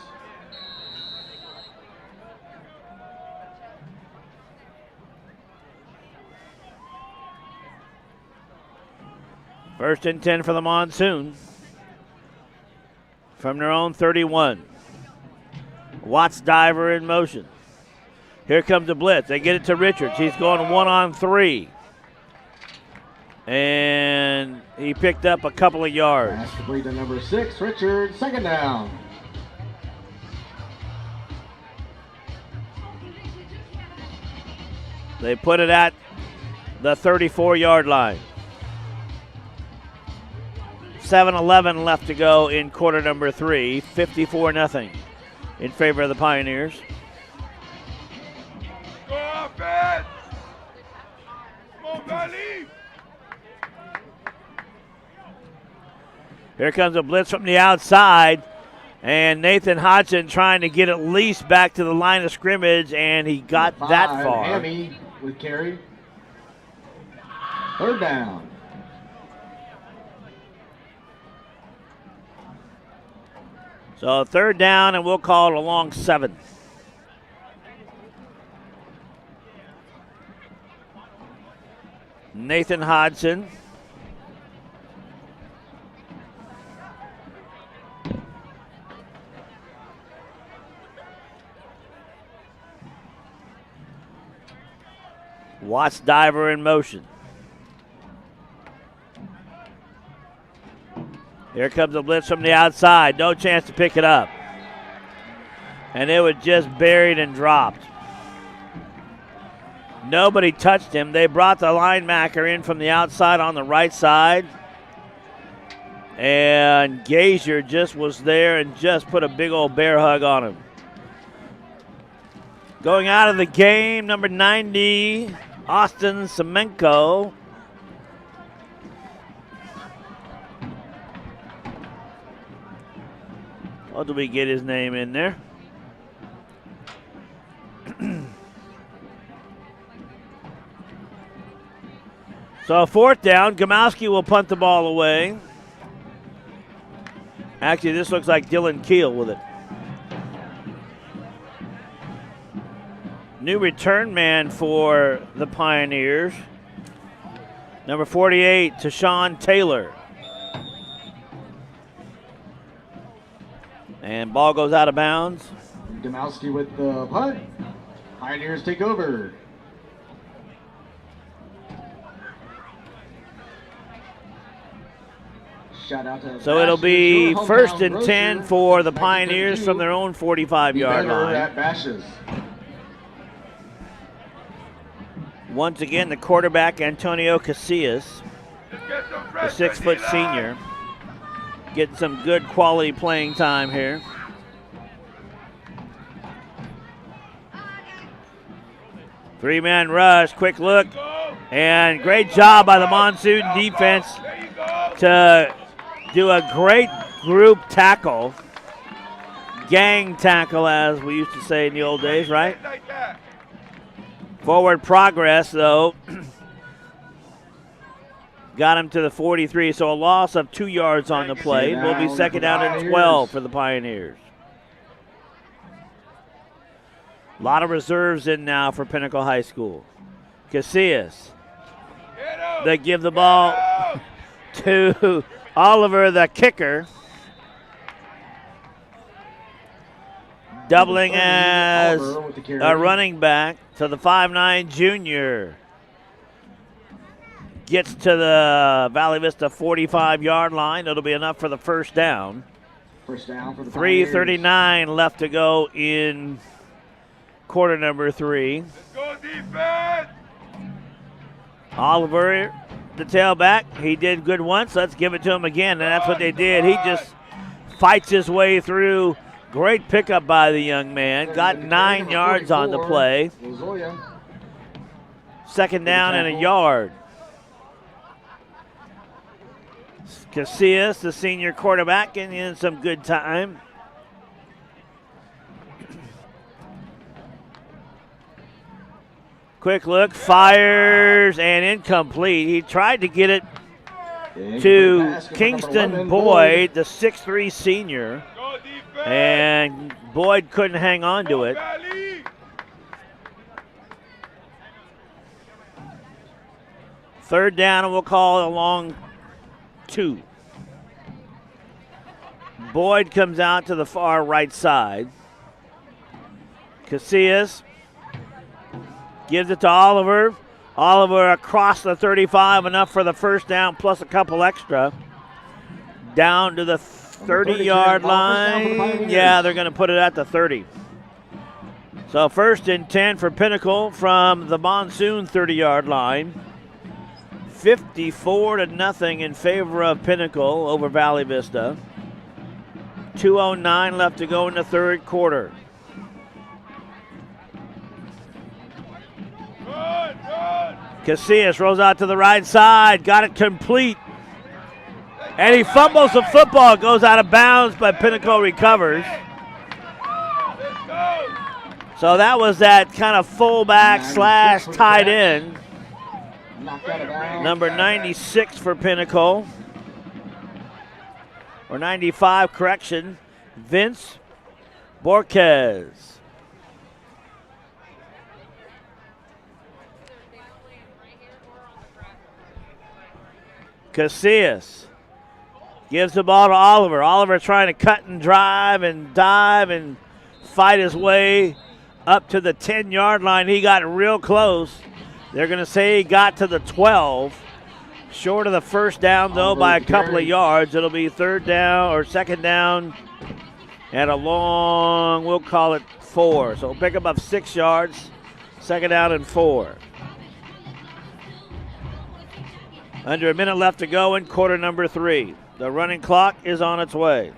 First and 10 for the Monsoon. From their own 31. Watts diver in motion. Here comes the blitz. They get it to Richards. He's going 1-on-3. And he picked up a couple of yards. Pass complete to number 6, Richards. Second down. They put it at the 34-yard line. 7:11 left to go in quarter number 3. 54-0 in favor of the Pioneers. Go offense. Come on, Valley. Here comes a blitz from the outside, and Nathan Hodgson trying to get at least back to the line of scrimmage, and he got that far. Hammy with carry. Third down. So third down, and we'll call it a long 7. Nathan Hodgson. Watts diver in motion. Here comes a blitz from the outside. No chance to pick it up. And it was just buried and dropped. Nobody touched him. They brought the linebacker in from the outside on the right side. And Gazier just was there and just put a big old bear hug on him. Going out of the game, number 90, Austin Semenko. How do we get his name in there? So 4th down, Gamowski will punt the ball away. Actually, this looks like Dylan Keel with it. New return man for the Pioneers. Number 48, Tashawn Taylor. And ball goes out of bounds. Gamowski with the punt. Pioneers take over. Shout out to So it'll be 1st and 10 for the Pioneers from their own 45-yard line. Once again, the quarterback, Antonio Casillas, the 6-foot senior, getting some good quality playing time here. Three-man rush, quick look, and great job by the Monsoon defense to do a great group tackle, gang tackle as we used to say in the old days, right? Forward progress, though, got him to the 43, so a loss of 2 yards on the play. It will be 2nd down and 12 for the Pioneers. A lot of reserves in now for Pinnacle High School. Casillas. They give the ball to Oliver, the kicker. Doubling as a running back to the 5'9" junior. Gets to the Valley Vista 45-yard line. It'll be enough for the 1st down. First down for the 3:39 left to go in quarter number 3. Let's go defense! Oliver, the tailback, he did good once. Let's give it to him again, and that's what they did. He just fights his way through. Great pickup by the young man. Got 9 yards on the play. 2nd down and a yard. Casillas, the senior quarterback, getting in some good time. Quick look, fires, and incomplete. He tried to get it to Kingston Boyd, the 6'3" senior, and Boyd couldn't hang on to it. Third down, and we'll call it a long 2. Boyd comes out to the far right side. Casillas gives it to Oliver. Oliver across the 35, enough for the 1st down plus a couple extra. Down to the 30-yard line. Yeah, they're going to put it at the 30. So 1st and 10 for Pinnacle from the Monsoon 30-yard line. 54-0 in favor of Pinnacle over Valley Vista. 2:09 left to go in the 3rd quarter. Casillas rolls out to the right side, got it complete. And he fumbles the football, goes out of bounds, but Pinnacle recovers. So that was that kind of fullback / tight end. Number 96 for Pinnacle. Or 95, correction. Vince Borquez. Casillas gives the ball to Oliver. Oliver trying to cut and drive and dive and fight his way up to the 10-yard line. He got real close. They're going to say he got to the 12. Short of the 1st down, though, by a couple of yards. It'll be 3rd down or 2nd down and a long, we'll call it 4. So pick up 6 yards, 2nd down and 4. Under a minute left to go in quarter number 3. The running clock is on its way.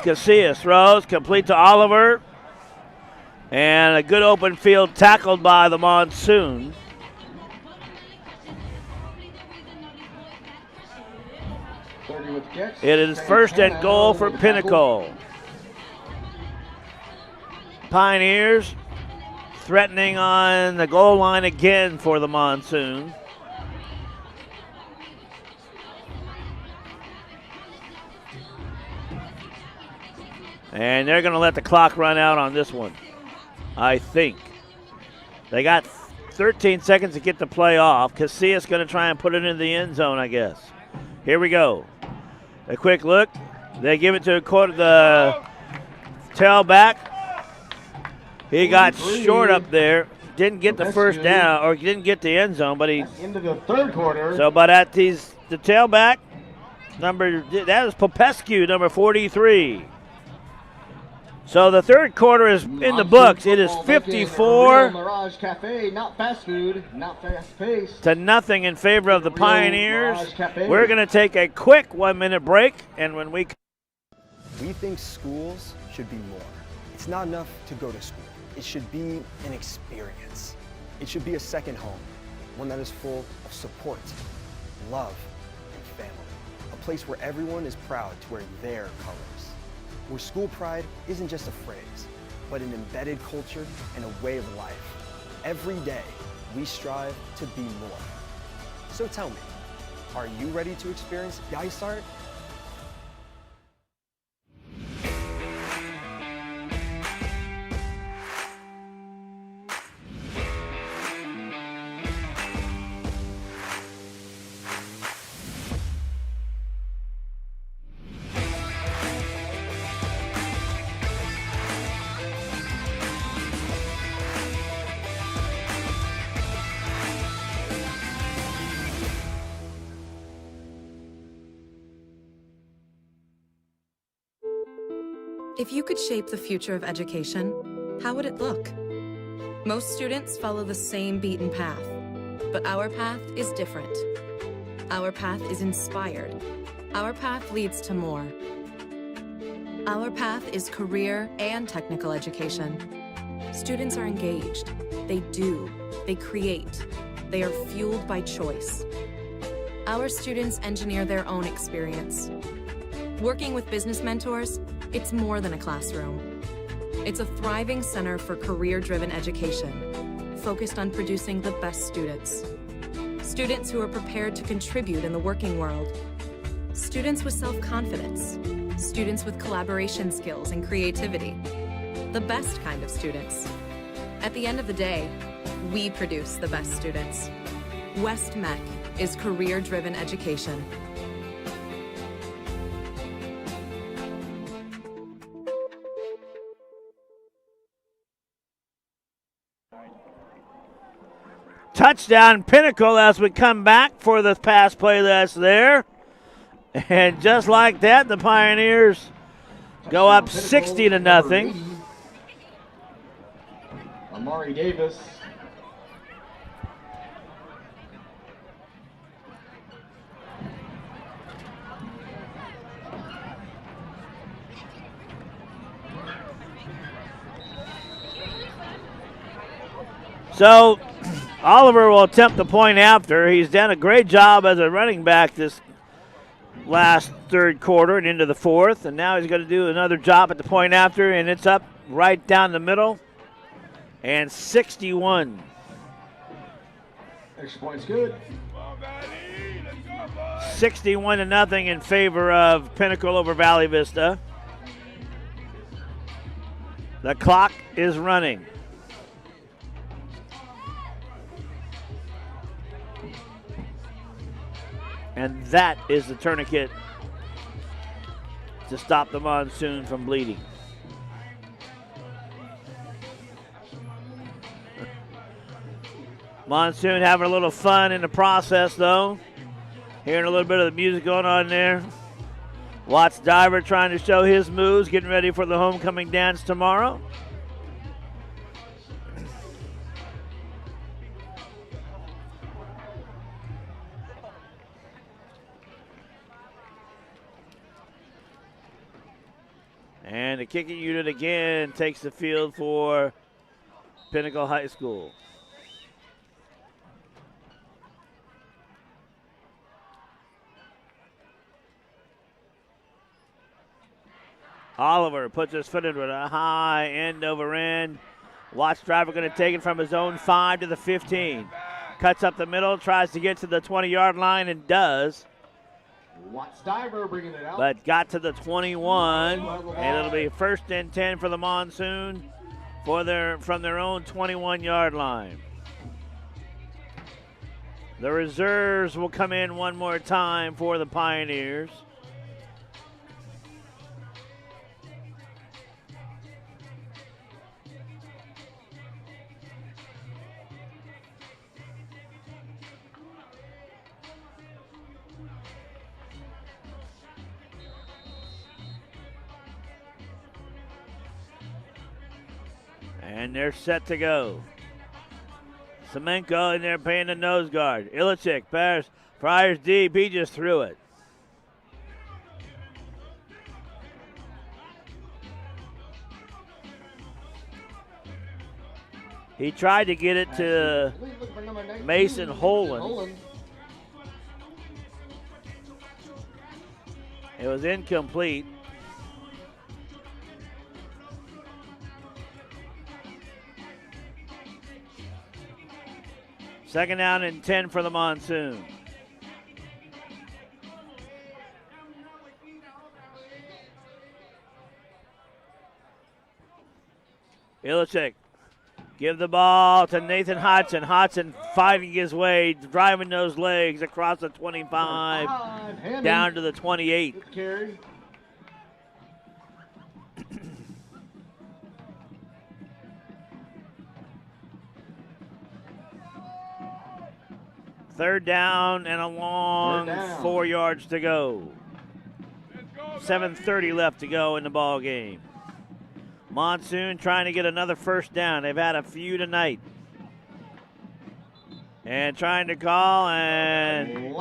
Casillas throws, complete to Oliver. And a good open field tackled by the Monsoon. It is first and goal for Pinnacle. Pioneers threatening on the goal line again for the Monsoon. And they're going to let the clock run out on this one, I think. They got 13 seconds to get the play off. Casillas going to try and put it in the end zone, I guess. Here we go. A quick look. They give it to the tailback. He got short up there. Didn't get the first down, or didn't get the end zone, but he into the third quarter. So, but at the tailback, that is Popescu, number 43. So the third quarter is in the books. It is 54 Mirage Cafe, not fast food, not fast paced, to nothing in favor of the Pioneers. Cafe. We're going to take a quick 1-minute break, and when we think schools should be more. It's not enough to go to school. It should be an experience. It should be a second home, one that is full of support, love, and family. A place where everyone is proud to wear their colors. Where school pride isn't just a phrase, but an embedded culture and a way of life. Every day, we strive to be more. So tell me, are you ready to experience Dysart? If you could shape the future of education, how would it look? Most students follow the same beaten path, but our path is different. Our path is inspired. Our path leads to more. Our path is career and technical education. Students are engaged. They do. They create. They are fueled by choice. Our students engineer their own experience. Working with business mentors, it's more than a classroom. It's a thriving center for career-driven education, focused on producing the best students. Students who are prepared to contribute in the working world. Students with self-confidence. Students with collaboration skills and creativity. The best kind of students. At the end of the day, we produce the best students. West Mech is career-driven education. Touchdown Pinnacle as we come back for the pass play that's there. And just like that, the Pioneers go up 60-0. Amari Davis. So Oliver will attempt the point after. He's done a great job as a running back this last third quarter and into the fourth. And now he's going to do another job at the point after, and it's up right down the middle. And 61. Extra point's good. 61-0 in favor of Pinnacle over Valley Vista. The clock is running. And that is the tourniquet to stop the Monsoon from bleeding. Monsoon having a little fun in the process, though. Hearing a little bit of the music going on there. Watts Diver trying to show his moves, getting ready for the homecoming dance tomorrow. And the kicking unit again takes the field for Pinnacle High School. Oliver puts his foot into it, a high end over end. Watts driver going to take it from his own 5 to the 15. Cuts up the middle, tries to get to the 20-yard line and does. Watts diver bringing it out. But got to the 21, and it'll be 1st and 10 for the Monsoon from their own 21-yard line. The reserves will come in one more time for the Pioneers. And they're set to go. Semenko in there paying the nose guard. Ilicic pass, Friars deep, he just threw it. He tried to get it to Mason Holland. It was incomplete. Second down and 10 for the Monsoon. Ilicic, give the ball to Nathan Hodgson. Hodgson fighting his way, driving those legs across the 25, down to the 28. Good carry. Third down and a long 4 yards to go. 7:30 left to go in the ball game. Monsoon trying to get another first down. They've had a few tonight. And trying to call, and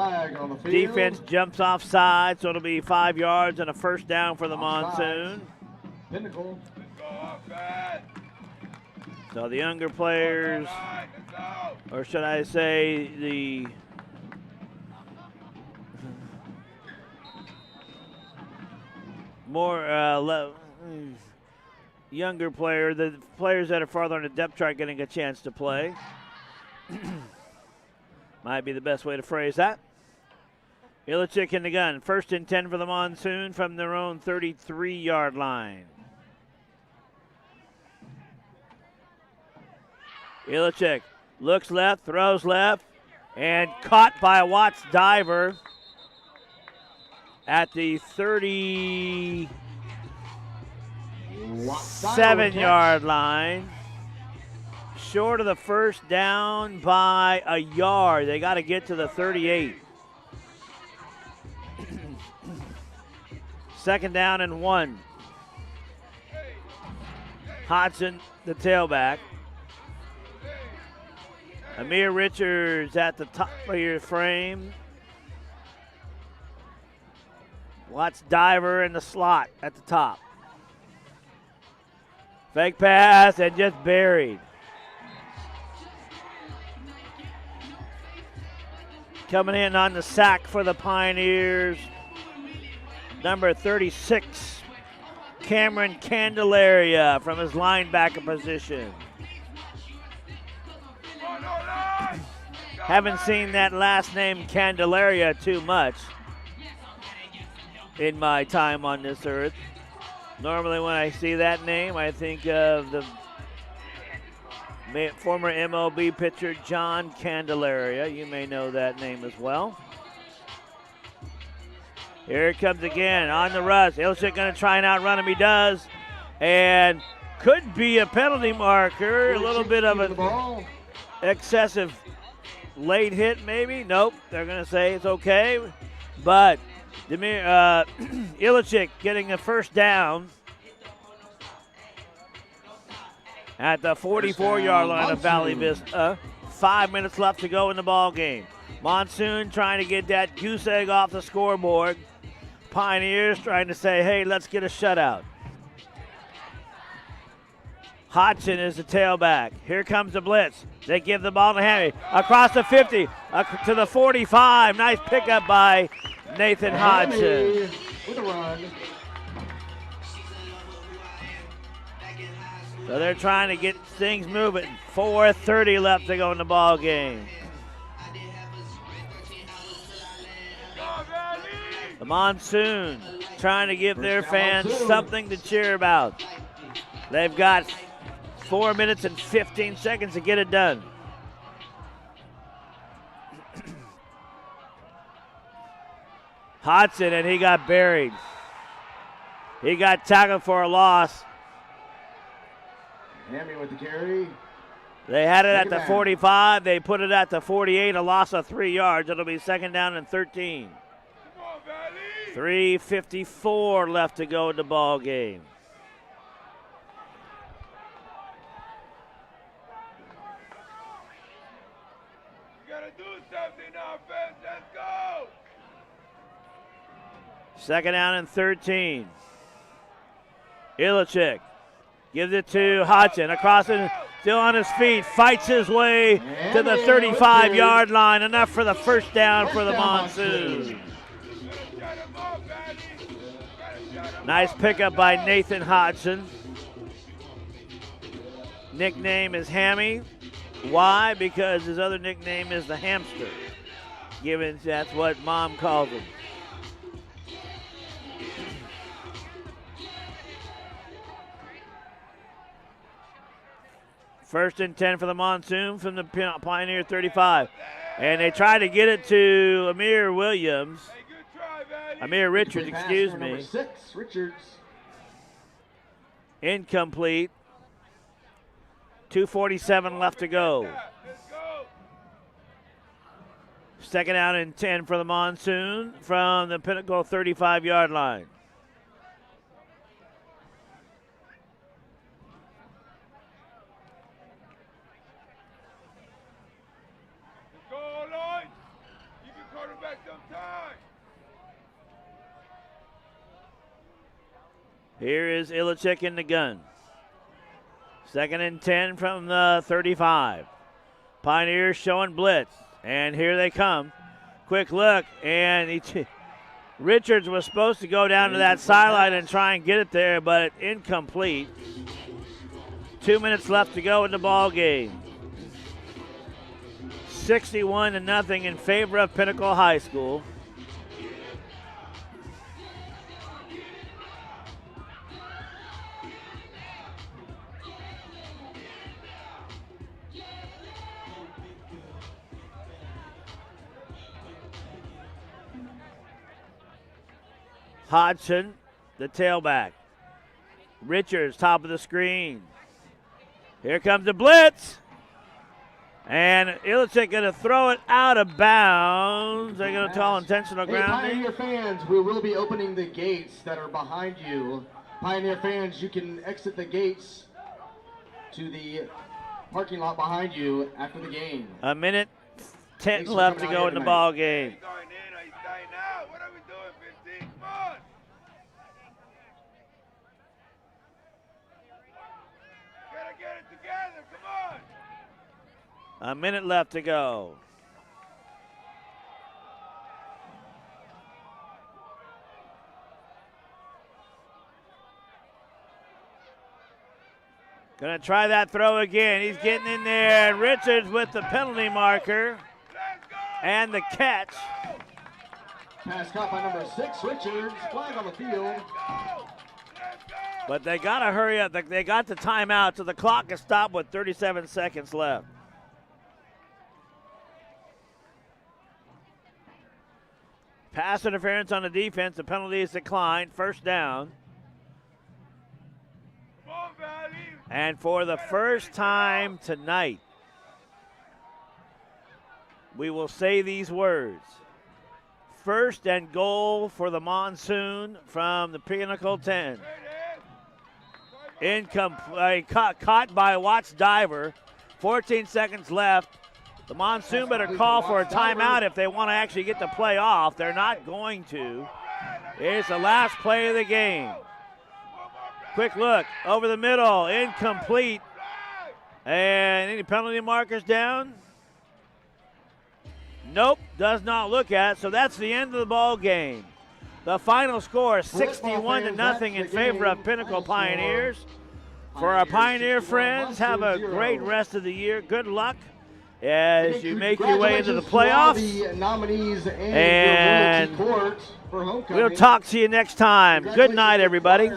defense jumps offside, so it'll be 5 yards and a first down for the Monsoon. Pinnacle. So the younger players, or should I say the more younger player, the players that are farther on the depth chart getting a chance to play. Might be the best way to phrase that. Ilicic in the gun. 1st and 10 for the Monsoon from their own 33-yard line. Ilicic looks left, throws left, and caught by a Watts diver at the 37-yard line. Short of the first down by a yard. They got to get to the 38. Second down and 1. Hodgson, the tailback. Amir Richards at the top of your frame. Watts diver in the slot at the top. Fake pass and just buried. Coming in on the sack for the Pioneers, number 36, Cameron Candelaria from his linebacker position. Haven't seen that last name Candelaria too much in my time on this earth. Normally when I see that name, I think of the former MLB pitcher John Candelaria. You may know that name as well. Here it comes again on the rush. Ilicic going to try and outrun him. He does. And could be a penalty marker. A little bit of an excessive late hit maybe. Nope. They're going to say it's okay. But Ilicic getting a first down at the 44-yard line of Valley Vista. 5 minutes left to go in the ball game. Monsoon trying to get that goose egg off the scoreboard. Pioneers trying to say, hey, let's get a shutout. Hodgson is the tailback. Here comes the blitz. They give the ball to Hammy. Across the 50, to the 45. Nice pickup by Nathan Hodgson. With a run. So they're trying to get things moving. 4:30 left to go in the ball game. The Monsoon trying to give their fans something to cheer about. They've got 4 minutes and 15 seconds to get it done. Hodgson, and he got buried. He got tackled for a loss. Hammy with the carry. They had it at the 45. They put it at the 48, a loss of 3 yards. It'll be second down and 13. 3:54 left to go in the ball game. You gotta do something now, fans. Let's go. Second down and 13. Illichik gives it to Hodgson. Across it, still on his feet. Fights his way to the 35-yard line. Enough for the first down for the Monsoon. Nice pickup by Nathan Hodgson. Nickname is Hammy. Why? Because his other nickname is the Hamster. Given that's what Mom calls him. First and 10 for the Monsoon from the Pioneer 35. And they try to get it to Amir Richards, excuse me. Number 6, Richards. Incomplete. 2:47 left to go. Second down and 10 for the Monsoon from the Pinnacle 35-yard line. Here is Illichik in the gun. Second and 10 from the 35. Pioneers showing blitz. And here they come. Quick look. And Richards was supposed to go down to that sideline and try and get it there, but incomplete. 2 minutes left to go in the ball game. 61-0 in favor of Pinnacle High School. Hodgson, the tailback. Richards, top of the screen. Here comes the blitz. And Illichik going to throw it out of bounds. They're going to call intentional grounding. Pioneer fans, we will be opening the gates that are behind you. Pioneer fans, you can exit the gates to the parking lot behind you after the game. A minute 10 left to go in the ball game. A minute left to go. Gonna try that throw again. He's getting in there. Richards with the penalty marker and the catch. Pass caught by number 6, Richards. Flag on the field. But they gotta hurry up. They got the timeout, so the clock is stopped with 37 seconds left. Pass interference on the defense. The penalty is declined. First down. And for the first time tonight, we will say these words. First and goal for the Monsoon from the Pinnacle 10. Caught by Watts Diver. 14 seconds left. The Monsoon better call for a timeout if they want to actually get the play off. They're not going to. It's the last play of the game. Quick look over the middle, incomplete. And any penalty markers down? Nope, does not look at. So that's the end of the ball game. The final score, 61-0 in favor of Pinnacle Pioneers. For our Pioneer friends, have a great rest of the year. Good luck as you make your way into the playoffs. And we'll talk to you next time. Good night, everybody.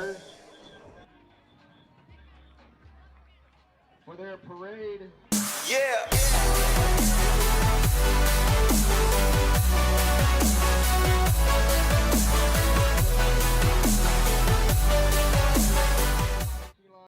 For their parade.